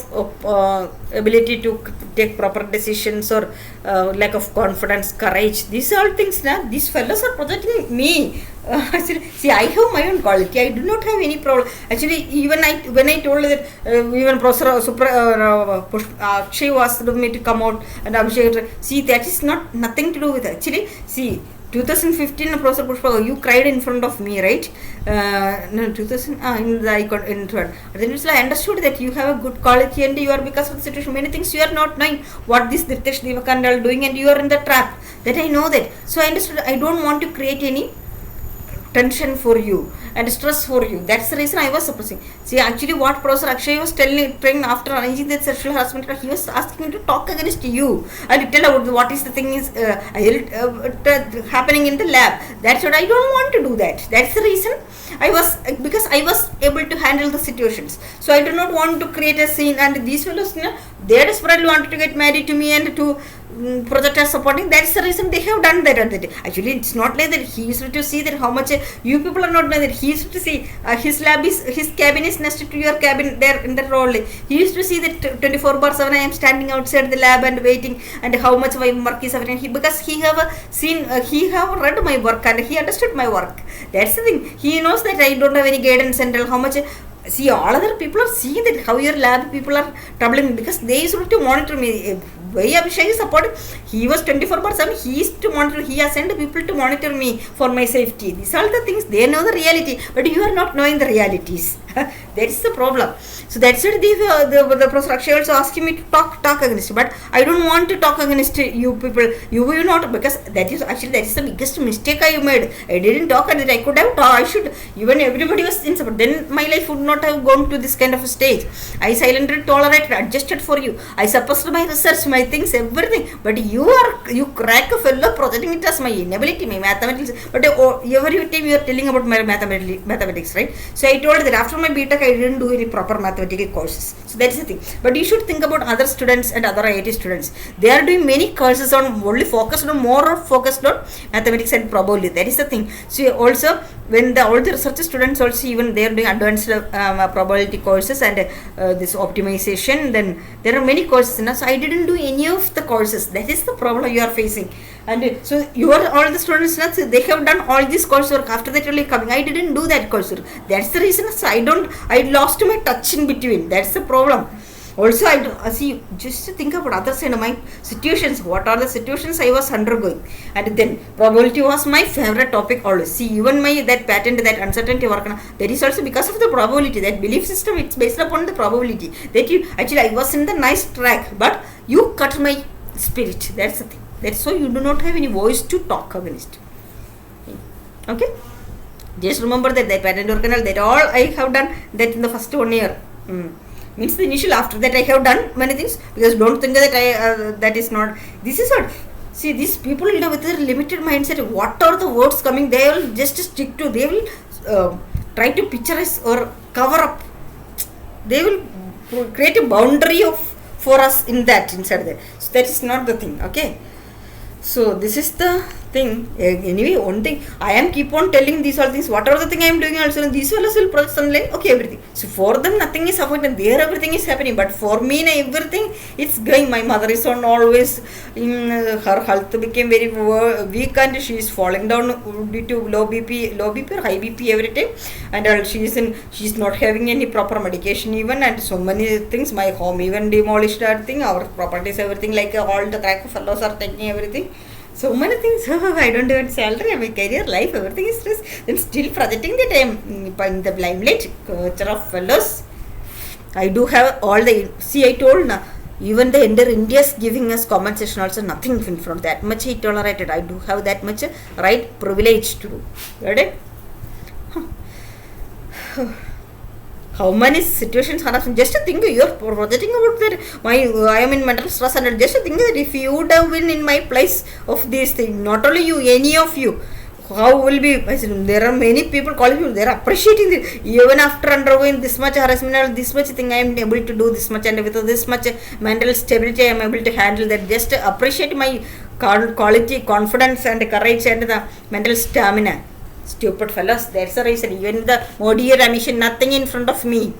ability to take proper decisions, or lack of confidence, courage, these are all things. These fellows are projecting me. See, I have my own quality. I do not have any problem. Actually, even when I told that even Professor Akshay was told me to come out, and Abhishek, see, that is nothing to do with it. Actually, see, 2015 Professor Pushpa, you cried in front of me, right? No, 2000 in the icon in front. Then it's like I understood that you have a good quality, and you are, because of the situation, many things you are not knowing what this Dirtesh Devakandal doing, and you are in the trap. That I know that. So I understood. I don't want to create any tension for you and stress for you. That's the reason I was suppressing. See, actually what Professor Akshay was trying after arranging that sexual harassment, he was asking me to talk against you and tell about what is the thing is happening in the lab. That's what I don't want to do that. That's the reason because I was able to handle the situations. So I do not want to create a scene, and these fellows, they desperately wanted to get married to me and to project as supporting. That's the reason they have done that. Actually, it's not like that. He used to see that how much you people are not knowing that. He used to see his cabin is next to your cabin there in the role. He used to see that 24/7 I am standing outside the lab and waiting, and how much my work is happening. Because he have read my work and he understood my work. That's the thing. He knows that I don't have any guidance and how much. See, all other people are seeing that how your lab people are troubling me, because they used to monitor me. Why Abhishek is supporting? He was 24/7. He used to monitor. He has sent people to monitor me for my safety. These are the things. They know the reality, but you are not knowing the realities. That's the problem. So that's it. The Professor Akshay also asking me to talk against it, but I don't want to talk against you people. You will not, because that is the biggest mistake I made. I didn't talk, and I could have talked. I should. Even everybody was in support. Then my life would not have gone to this kind of a stage. I silently tolerated, adjusted for you. I suppressed my research, my things, everything. But you crack a fellow projecting it as my inability, my mathematics. But every time you are telling about my mathematics, right? So I told that after my BTech I didn't do any proper mathematical courses. So that's the thing. But you should think about other students and other IIT students. They are doing many courses on only focused on mathematics and probability. That is the thing. So also when all the research students also, even they are doing advanced probability courses and this optimization, then there are many courses. So I didn't do any of the courses. That is the problem you are facing. And so all the students, they have done all this coursework. After that only coming, I didn't do that coursework. That's the reason. So I lost my touch in between. That's the problem. Also, I do, see, just to think about other side of my situations. What are the situations I was undergoing? And then probability was my favorite topic always. See, even my that patent, that uncertainty work, that is also because of the probability. That belief system, it's based upon the probability. That you actually, I was in the nice track, but you cut my spirit. That's the thing. That's so you do not have any voice to talk against. Okay. Just remember that patent or canal, that all I have done that in the first 1 year. Means the initial. After that I have done many things, because don't think that I that is not. This is what. See, these people, with their limited mindset, what are the words coming, they will just stick to. They will try to picturize or cover up. They will create a boundary for us inside there. So that is not the thing. Okay. So this is the thing. Anyway, one thing I am keep on telling these all things. Whatever the thing I am doing also, these fellows will project sunlight. Okay, everything. So for them nothing is happening. There everything is happening. But for me, everything it's going. My mother is on always. Her health became very weak and she is falling down due to low BP or high BP every time. And she is not having any proper medication even, and so many things. My home even demolished that thing. Our properties, everything, like all the crack fellows are taking everything. So many things. I don't even salary, my career, life, everything is stress. Then still projecting that I am in the limelight, culture of fellows. I do have all the. See, I told na, even the entire India is giving us compensation also, nothing in front. That much he tolerated. I do have that much right privilege to do. Got it? How many situations harassment? Just to think, you are projecting about that. I am in mental stress, and just to think that if you would have been in my place of this thing, not only you, any of you, how will be? I said, there are many people calling you. They are appreciating it. Even after undergoing this much harassment or this much thing, I am able to do this much, and with this much mental stability, I am able to handle that. Just appreciate my quality, confidence, and courage, and the mental stamina. Stupid fellows, that's the reason. Even the Modi emission, nothing in front of me.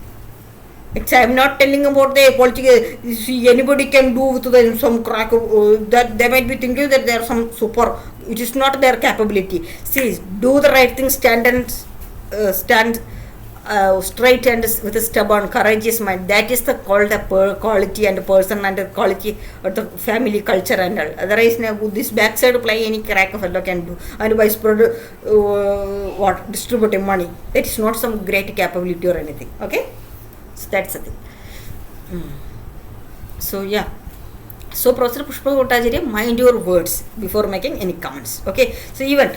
I am not telling about the political. See, anybody can do with some crack. That they might be thinking that they are some super. It is not their capability. See, do the right thing, stand straight and with a stubborn, courageous mind. That is the called the quality and person and the quality of the family culture and all. Otherwise, this backside play any crack of fellow can do. And by distributing money, that is not some great capability or anything. Okay, so that's the thing. So yeah. So Professor Pushpa Bhattacharya, mind your words before making any comments. Okay. So even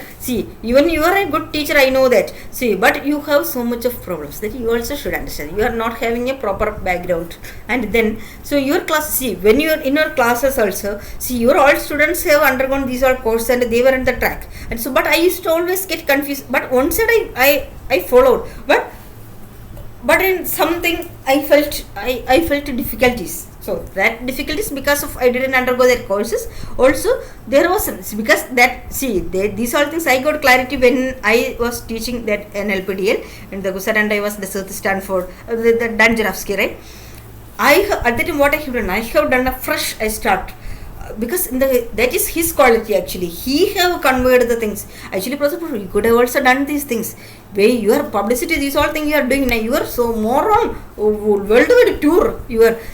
you are a good teacher, I know that. See, but you have so much of problems that you also should understand. You are not having a proper background, and then so your class. See, when you are in your classes also, see, your all students have undergone these all courses and they were in the track. And so, but I used to always get confused. But one side I followed, but in something I felt difficulties. So that difficulties because of I didn't undergo their courses. Also there was because that these all things I got clarity when I was teaching that NLPDL in the Gusar, and I was the South Stanford the Dan Jarofsky, right? At that time what I have done a fresh start. Because that is his quality actually. He have conveyed the things. Actually, Professor, you could have also done these things. Where your publicity, these all things you are doing now, you are so more on worldwide tour.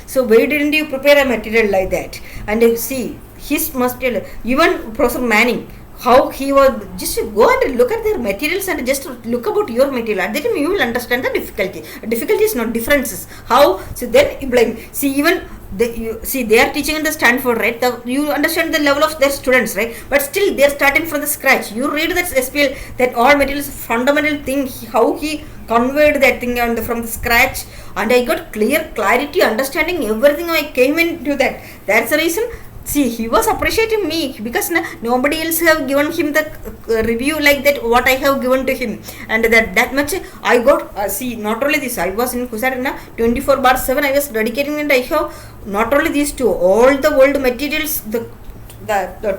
So why didn't you prepare a material like that? And you see, his material, even Professor Manning, how he was just go and look at their materials and just look about your material. At that time you will understand the difficulty. Difficulty is not differences. How? So then you blame. See, even they are teaching in the Stanford, right? You understand the level of their students, right? But still they are starting from the scratch. You read that SPL, that all materials fundamental thing, how he conveyed that thing from the scratch, and I got clarity, understanding everything. I came into that. That's the reason. See, he was appreciating me because nobody else have given him the review like that what I have given to him, and that much I got. See, not only this, I was in Kusarana 24/7. I was dedicating, and I have not only these two, all the world materials, the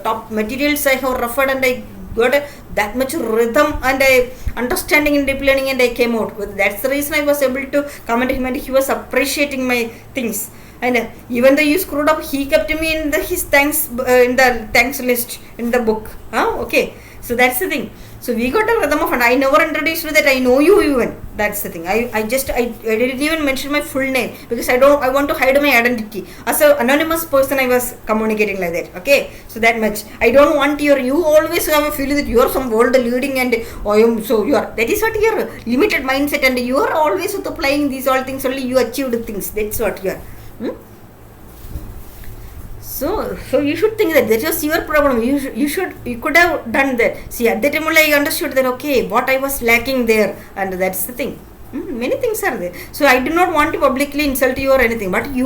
top materials I have referred, and I got that much rhythm and understanding in deep learning, and I came out with. That's the reason I was able to comment him, and he was appreciating my things. And even though you screwed up, he kept me in his thanks in the thanks list in the book. Okay. So that's the thing. So we got a rhythm of, and I never introduced you that I know you even. That's the thing. I didn't even mention my full name because I want to hide my identity. As an anonymous person, I was communicating like that. Okay, so that much. I don't want you always have a feeling that you are some world leading and that is what your limited mindset, and you are always applying these all things only you achieved things. That's what you are. So you should think that was your problem. You could have done that. See, at that time only I understood that okay, what I was lacking there, and that's the thing. Many things are there. So I do not want to publicly insult you or anything, but you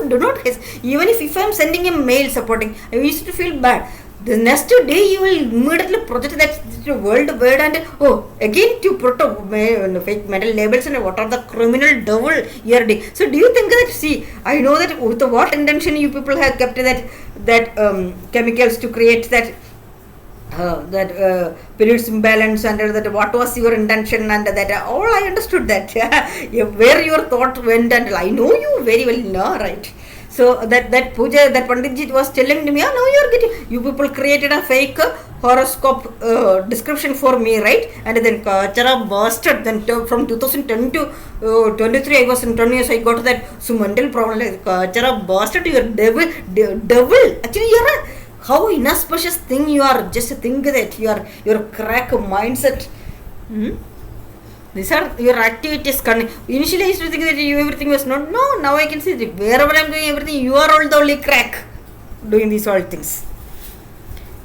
do not even if I am sending a mail supporting, I used to feel bad. The next day you will immediately project that world and again to put fake metal labels and what are the criminal devil you are doing. So do you think that, see, I know that with what intention you people have kept that chemicals to create that periods imbalance, and that what was your intention, and that all I understood that where your thought went, and I know you very well now, right? So that puja, that Panditji was telling to me, now you people created a fake horoscope description for me, right? And then Kachara busted. Then from 2010 to 23, I was in 10 years, I got that mental problem. Kachara busted, your devil. Actually, you're how inauspicious thing you are. Just think that your crack mindset. These are your activities. Initially I used to think that everything was not. No, now I can see that wherever I am doing everything, you are all the only crack doing these all things.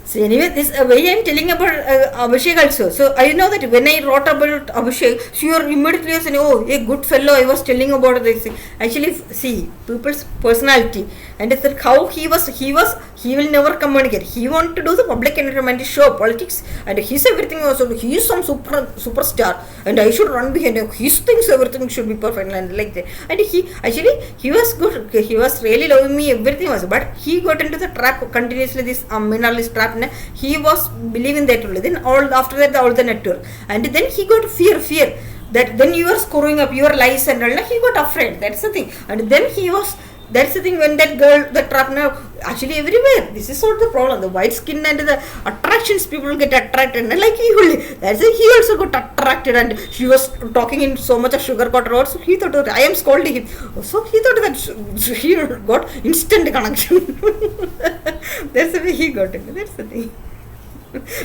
So anyway, this way I am telling about Abhishek also. So I know that when I wrote about Abhishek, so you are immediately saying, oh, a good fellow, I was telling about this thing. Actually, see, people's personality, and it's how he will never communicate. He want to do the public entertainment show, politics, and his everything also, he is some superstar, and I should run behind him. His things, everything should be perfect, and like that. And he was good. He was really loving me, everything was, but he got into the trap continuously, this mineralist trap. He was believing that only. Then after that all the network, and then he got fear that then you are screwing up your lies and all. He got afraid. That's the thing. And then that's the thing, when that girl, the trap now, actually everywhere, this is not the problem. The white skin and the attractions, people get attracted, and like that's it, he also got attracted, and she was talking in so much of sugar-coated words, so he thought that I am scolding him. So he thought that he got instant connection. That's the way he got it. That's the thing.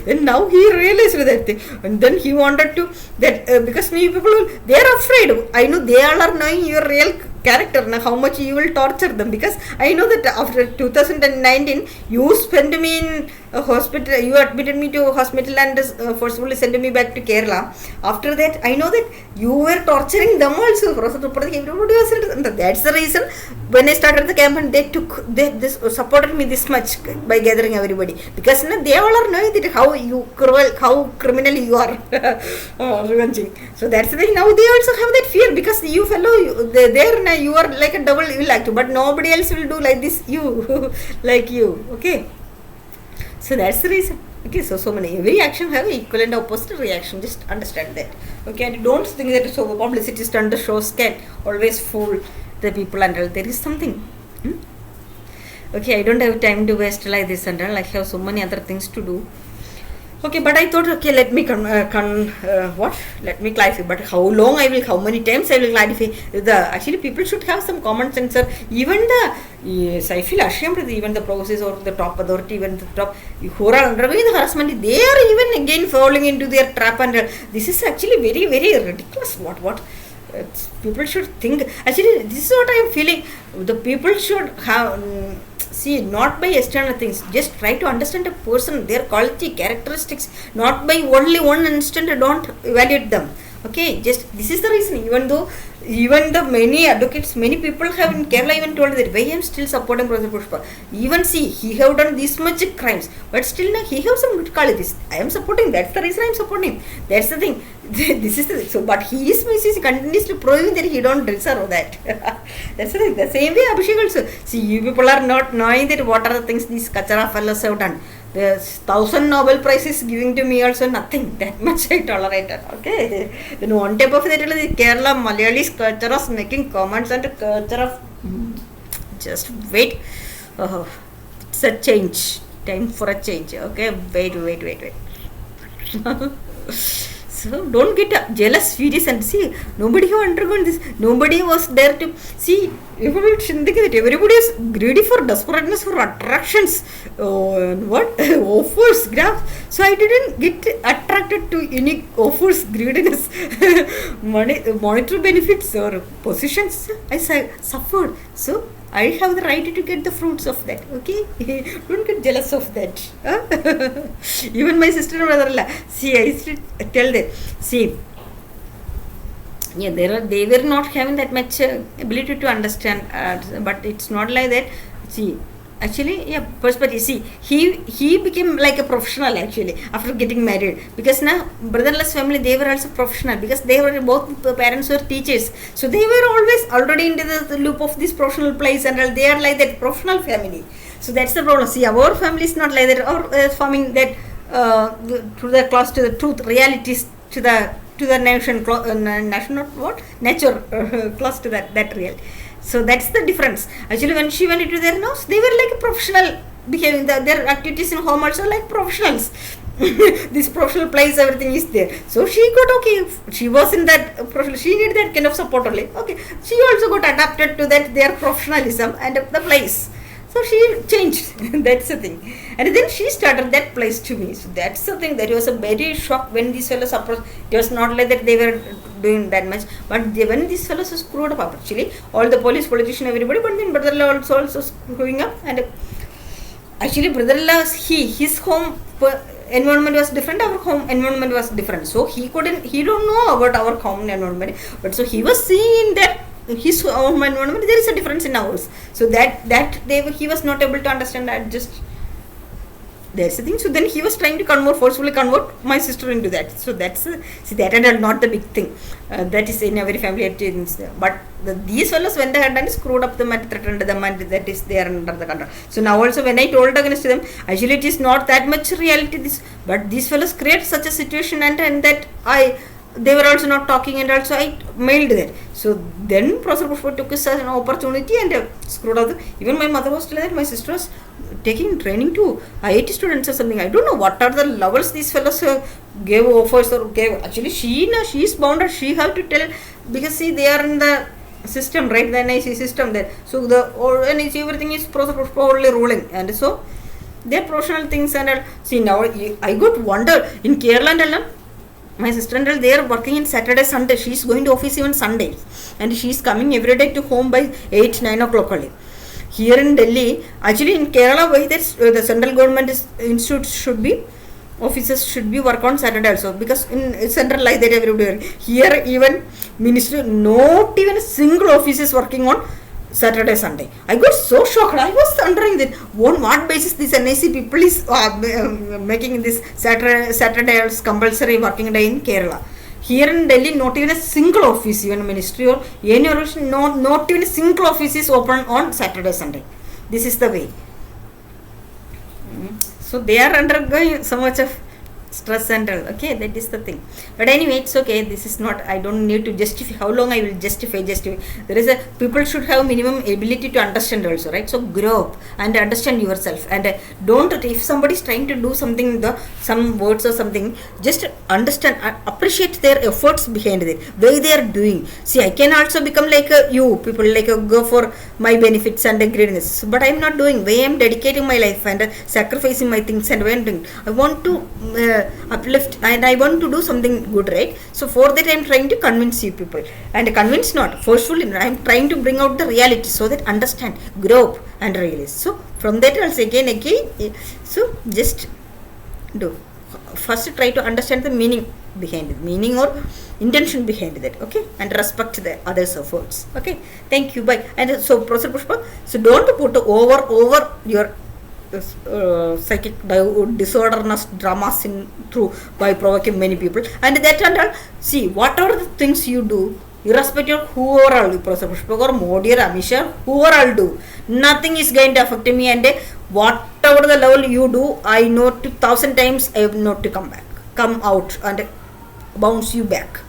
Then now he realized that thing, and then he wanted to that because many people, they are afraid. I know they all are knowing your real character, now how much you will torture them, because I know that after 2019 you spent me in a hospital, you admitted me to a hospital and forcefully sent me back to Kerala. After that I know that you were torturing them also. Everybody was, that's the reason when I started the campaign, they supported me this much by gathering everybody, because they all are knowing that how criminal you are revenging. So that's the thing. Now they also have that fear, because you fellow there now you are like a double evil actor, but nobody else will do like this like you. Okay, so that's the reason. Okay, so many, every action have equal and opposite reaction, just understand that. Okay, and don't think that so publicity stunt shows can always fool the people, and there is something. Okay, I don't have time to waste like this, and I have so many other things to do. Okay, but I thought, okay, let me let me clarify. But how many times I will clarify? Actually, people should have some common sense. Even yes, I feel ashamed that even the process or the top authority, even the top who are undergoing the harassment, they are even again falling into their trap, and this is actually very, very ridiculous. What? People should think. Actually, this is what I am feeling. The people should have. See, not by external things, just try to understand a person, their quality, characteristics, not by only one instant, don't evaluate them. Okay, just this is the reason. Even the many advocates, many people have in Kerala even told that why I am still supporting Professor Pushpa. Even see, he have done this much crimes, but still now he have some good qualities. I am supporting. That's the reason I am supporting him. That's the thing. This is the so. But he is continuously proving that he don't deserve that. That's the thing. The same way Abhishek also. See, you people are not knowing that what are the things these Kachara fellows have done. The 1,000 Nobel Prizes giving to me also nothing. That much I tolerated. Okay. Then on top of that, the Kerala Malayalis Kacharas making comments and Kachara. Just wait. It's a change. Time for a change. Okay. Wait. So don't get jealous, furious, and see, nobody who undergone this, nobody was there to see. Everybody shouldn't think that everybody is greedy for desperateness, for attractions, what offers, graphs. So I didn't get attracted to any offers, greediness, monetary benefits or positions. I suffered. So I have the right to get the fruits of that. Okay, don't get jealous of that. Even my sister and brother-in-law. See, I used to tell them. See, yeah, they were not having that much ability to understand, but it's not like that. See, actually, yeah, perspective. See, he became like a professional actually after getting married, because now brother-in-law's family, they were also professional, because they were both the parents were teachers, so they were always already into the loop of this professional place, and they are like that professional family. So that's the problem. See, our family is not like that, or forming that to the close to the truth, realities, to the nation, not what nature, close to that real. So that's the difference. Actually, when she went into their house, they were like a professional behaving. Their activities in home also like professionals. This professional place, everything is there. So she got okay. She was in that professional. She needed that kind of support only. Okay. She also got adapted to that their professionalism and the place. So she changed. That's the thing. And then she started that place to me. So that's the thing. That was a very shock when these fellows approached. It was not like that they were doing that much. But when these fellows were screwed up, actually, all the police, politician, everybody, but then brother-in-law also screwing up. And actually, brother-in-law, his home environment was different, our home environment was different. So he don't know about our home environment. But so he was seeing that his home environment, there is a difference in ours. So he was not able to understand that. Just that's the thing. So then he was trying to forcefully convert my sister into that. So that's that and not the big thing. That is in every family. But these fellows went ahead and screwed up them and threatened them, and that is there under the control. So now also when I told against them, actually it is not that much reality. But these fellows create such a situation, and that they were also not talking, and also I mailed that. So then Professor Pushpa took this as an opportunity and screwed up. Even my mother was telling that my sister was taking training to IIT students or something. I don't know what are the levels these fellows gave offers or gave. Actually, she is bounded. She have to tell, because see, they are in the system, right? The NIC system there. So NIC, everything is Professor Pushpa only ruling, and so their professional things. And see, now I got wonder in Kerala and my sister-in-law, they are working in Saturday, Sunday. She is going to office even Sundays, and she is coming every day to home by 8-9 o'clock only. Here in Delhi, actually in Kerala, why the central government institutes offices should be work on Saturday also, because in central like that everywhere. Here even ministry, not even a single office is working on Saturday, Sunday. I got so shocked. I was wondering that on what basis this NIC people is making this Saturday as compulsory working day in Kerala. Here in Delhi, not even a single office, even ministry or any organization, not even a single office is open on Saturday, Sunday. This is the way. So they are undergoing so much of stress and all. Okay, that is the thing. But anyway, it's okay. This is not, I don't need to justify. How long I will justify. There is people should have minimum ability to understand also, right? So grow up and understand yourself, and don't, if somebody is trying to do something, some words or something, just understand, appreciate their efforts behind it, why they are doing. See, I can also become like you people, like go for my benefits and greediness, but I am not doing. Why I am dedicating my life and sacrificing my things, and when doing, I want to uplift, and I want to do something good, right? So for that I am trying to convince you people, and convince not forcefully, I am trying to bring out the reality so that understand, grow up and realize. So from that also again, so just do first, try to understand the meaning behind it, meaning or intention behind that, okay, and respect the others' efforts. Okay, thank you, bye. And so Professor Pushpa, so don't put over your psychic disorderness dramas in through by provoking many people, and that and all. See, whatever the things you do, irrespective of whoever I'll do, Professor Pushpa or Modi or Amisha, whoever I'll do, nothing is going to affect me, and whatever the level you do, I know 1,000 times I have not to come out and bounce you back.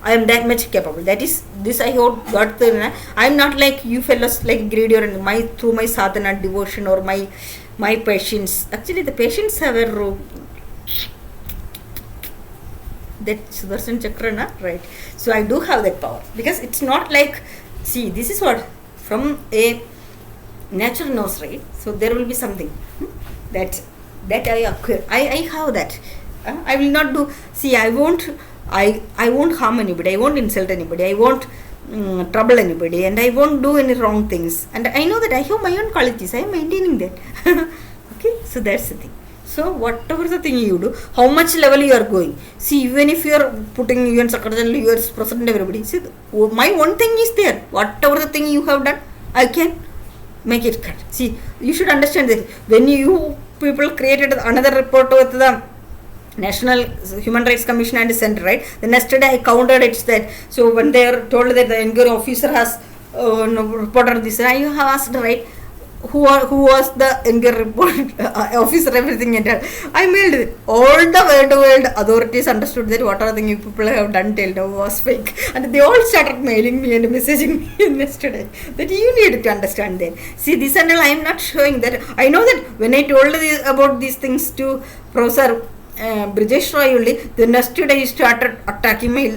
I am that much capable. That is this I got the. I am not like you fellows, like greedy or through my sadhana, devotion, or my patience. Actually, the patients have a that Sudarshan Chakra, na? Right. So I do have that power, because it's not like, see, this is what, from a nature knows, right? So there will be something that I acquire. I have that. I will not do. See, I won't harm anybody. I won't insult anybody. I won't trouble anybody, and I won't do any wrong things. And I know that I have my own qualities. I am maintaining that. Okay, so that's the thing. So whatever the thing you do, how much level you are going. See, even if you are putting UN Secretary, you are President, everybody. See, my one thing is there. Whatever the thing you have done, I can make it cut. See, you should understand that when you people created another report with the National Human Rights Commission and Center, right? The next day I counted it that. So when they are told that the inquiry officer has reported this, I have asked, right, who was the inquiry report officer, everything, and I mailed it. All the world authorities understood that whatever thing you people have done till now was fake, and they all started mailing me and messaging me yesterday that you need to understand that. See, this and all I am not showing that. I know that when I told about these things to Professor Brijesh Roy only, the next day he started attacking my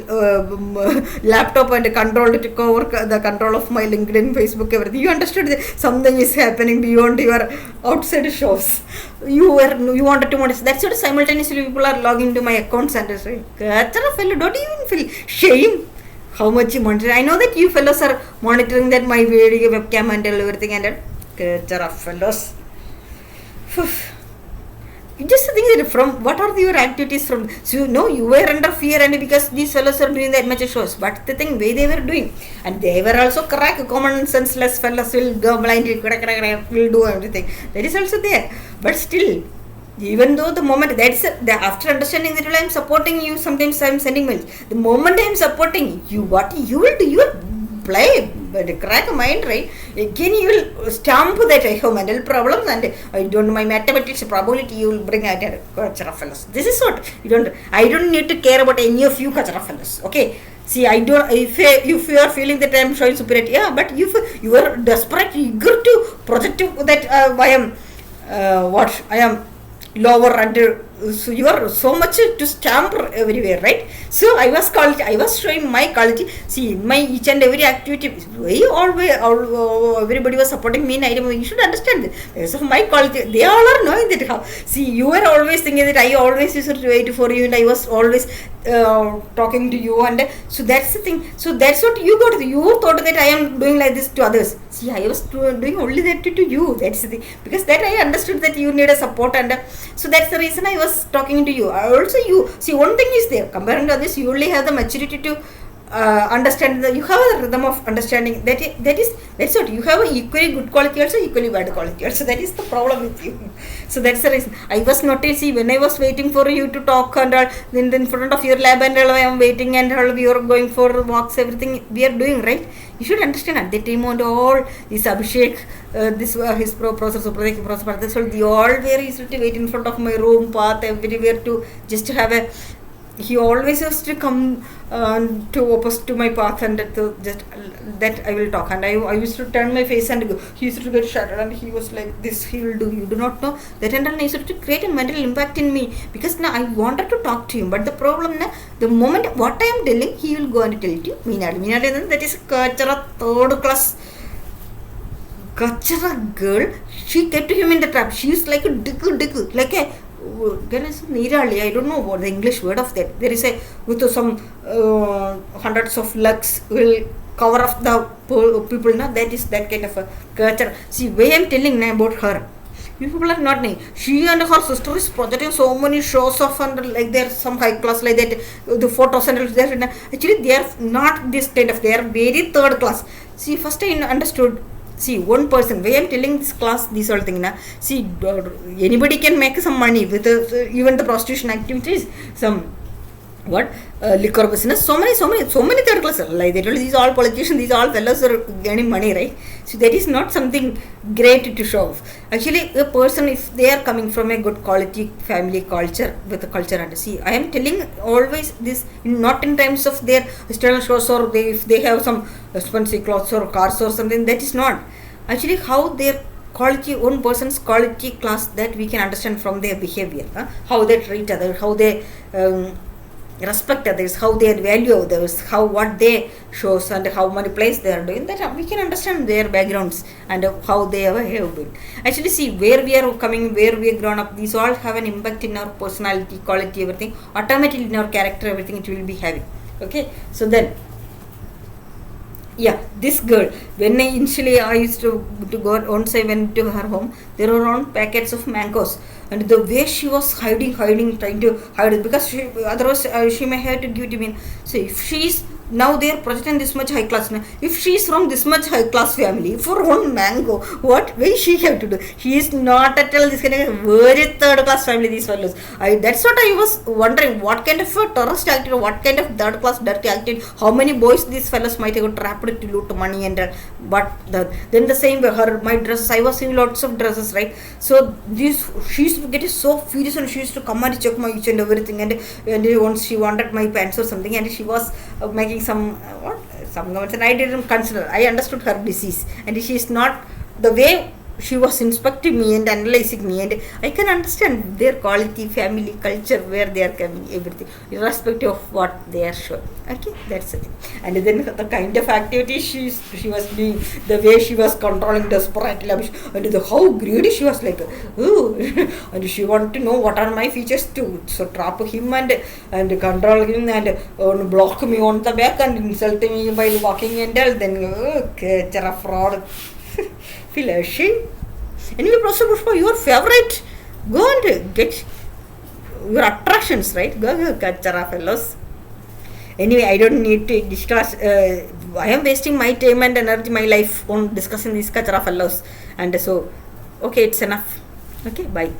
laptop and took over the control of my LinkedIn, Facebook, everything. You understood that something is happening beyond your outside shows. You wanted to monitor. That's what simultaneously people are logging to my accounts and saying, fellow, don't even feel shame how much you monitor. I know that you fellows are monitoring that my video, webcam and everything, and fellows. Just think that from what are your activities from, so you were under fear, and because these fellows are doing that much shows, but the thing way they were doing, and they were also correct, common senseless fellows will go blindly, will do everything, that is also there. But still, even though the moment that's after understanding that I am supporting you, sometimes I am sending mails. The moment I am supporting you, what you will do, you will play, but crack a mind, right? Again, you will stamp that I have mental problems, and I don't know my mathematics probability. You will bring out kachara fellows. This is what I don't need to care about any of you kachara fellows. Okay. See, I don't. If you are feeling that I am showing superiority, yeah, but you are desperate, eager to project that I am lower, and so you are so much to stamp everywhere, right? So I was showing my quality. See, my each and every activity, everybody was supporting me, and you should understand that because of my quality, they all are knowing that how. See, you were always thinking that I always used to wait for you, and I was always talking to you, and so that's the thing. So that's what you got. You thought that I am doing like this to others. See, I was doing only that to you. That's the thing, because that I understood that you need a support, and so that's the reason I was talking to you. Also, you see, one thing is there, comparing to others, you only have the maturity to understand that you have a rhythm of understanding. That's what you have, a equally good quality also, equally bad quality also. That is the problem with you. So that's the reason I was not see when I was waiting for you to talk, and then in front of your lab, and I am waiting, and we are going for walks, everything we are doing, right? You should understand at the time, and all this Abhishek, this his professor Supratik, professor, this all they all were used to wait in front of my room path everywhere to just to have a. He always used to come to opposite to my path, and to just that I will talk, and I used to turn my face and go. He used to get shattered, and he was like this. He will do. You do not know that, and I used to create a mental impact in me, because now I wanted to talk to him, but the problem now, the moment what I am telling, he will go and tell it to you. Meenadi, that is a third class Kachara girl. She kept him in the trap. She is like a dick, like a. There is Nirali, I don't know what the English word of that. There is a with some hundreds of lakhs will cover up the people. Now that is that kind of a culture. See, way I am telling now about her. You people are not knowing. She and her sister is projecting so many shows of, and like there are some high class like that. The photos and there. Actually, they are not this kind of. They are very third class. See, first I understood. See, one person, why I am telling this class, this whole thing, see, anybody can make some money with even the prostitution activities, some liquor business, so many third class, like they told these all politicians, these all fellows are gaining money, right? So that is not something great to show off. Actually, a person, if they are coming from a good quality family culture, with a culture, and see, I am telling always this, not in terms of their external shows, or if they have some expensive clothes or cars or something, that is not. Actually, how their quality, one person's quality class, that we can understand from their behavior, how they treat others, how they respect others, how they value others, how what they shows and how many plays they are doing, that we can understand their backgrounds and how they ever have been. Actually, see where we are coming, where we are grown up, these all have an impact in our personality, quality, everything. Automatically in our character, everything it will be having. Okay, so then yeah, this girl, when I used to go once I went to her home, there were on packets of mangoes, and the way she was hiding, trying to hide it, because she, otherwise she may have to give it to me. So if she is now they are projecting this much high class, if she is from this much high class family for one mango, what way she have to do? She is not at all this kind of very third class family, these fellows. That's what I was wondering, what kind of a terrorist activity, what kind of third class dirty activity, how many boys these fellows might have trapped to loot money and but then the same way my dresses, I was seeing lots of dresses, right? So this she used to get so furious, and she used to come and check my each and everything, and once she wanted my pants or something, and she was making some comments, and I didn't consider. I understood her disease, and she is not the way she was inspecting me and analyzing me, and I can understand their quality, family, culture, where they are coming, everything, irrespective of what they are showing. Okay, that's it. And then the kind of activity she was doing, the way she was controlling desperately, and how greedy she was, like, ooh, and she wanted to know what are my features too. So trap him and control him and block me on the back and insult me while walking and all. Then okay, fraud. Feel ashamed. Anyway, Professor Pushpa, your favorite, go and get your attractions, right? Go, Kachara fellows. Anyway, I don't need to discuss. I am wasting my time and energy, my life on discussing these Kachara fellows. And so, okay, it's enough. Okay, bye.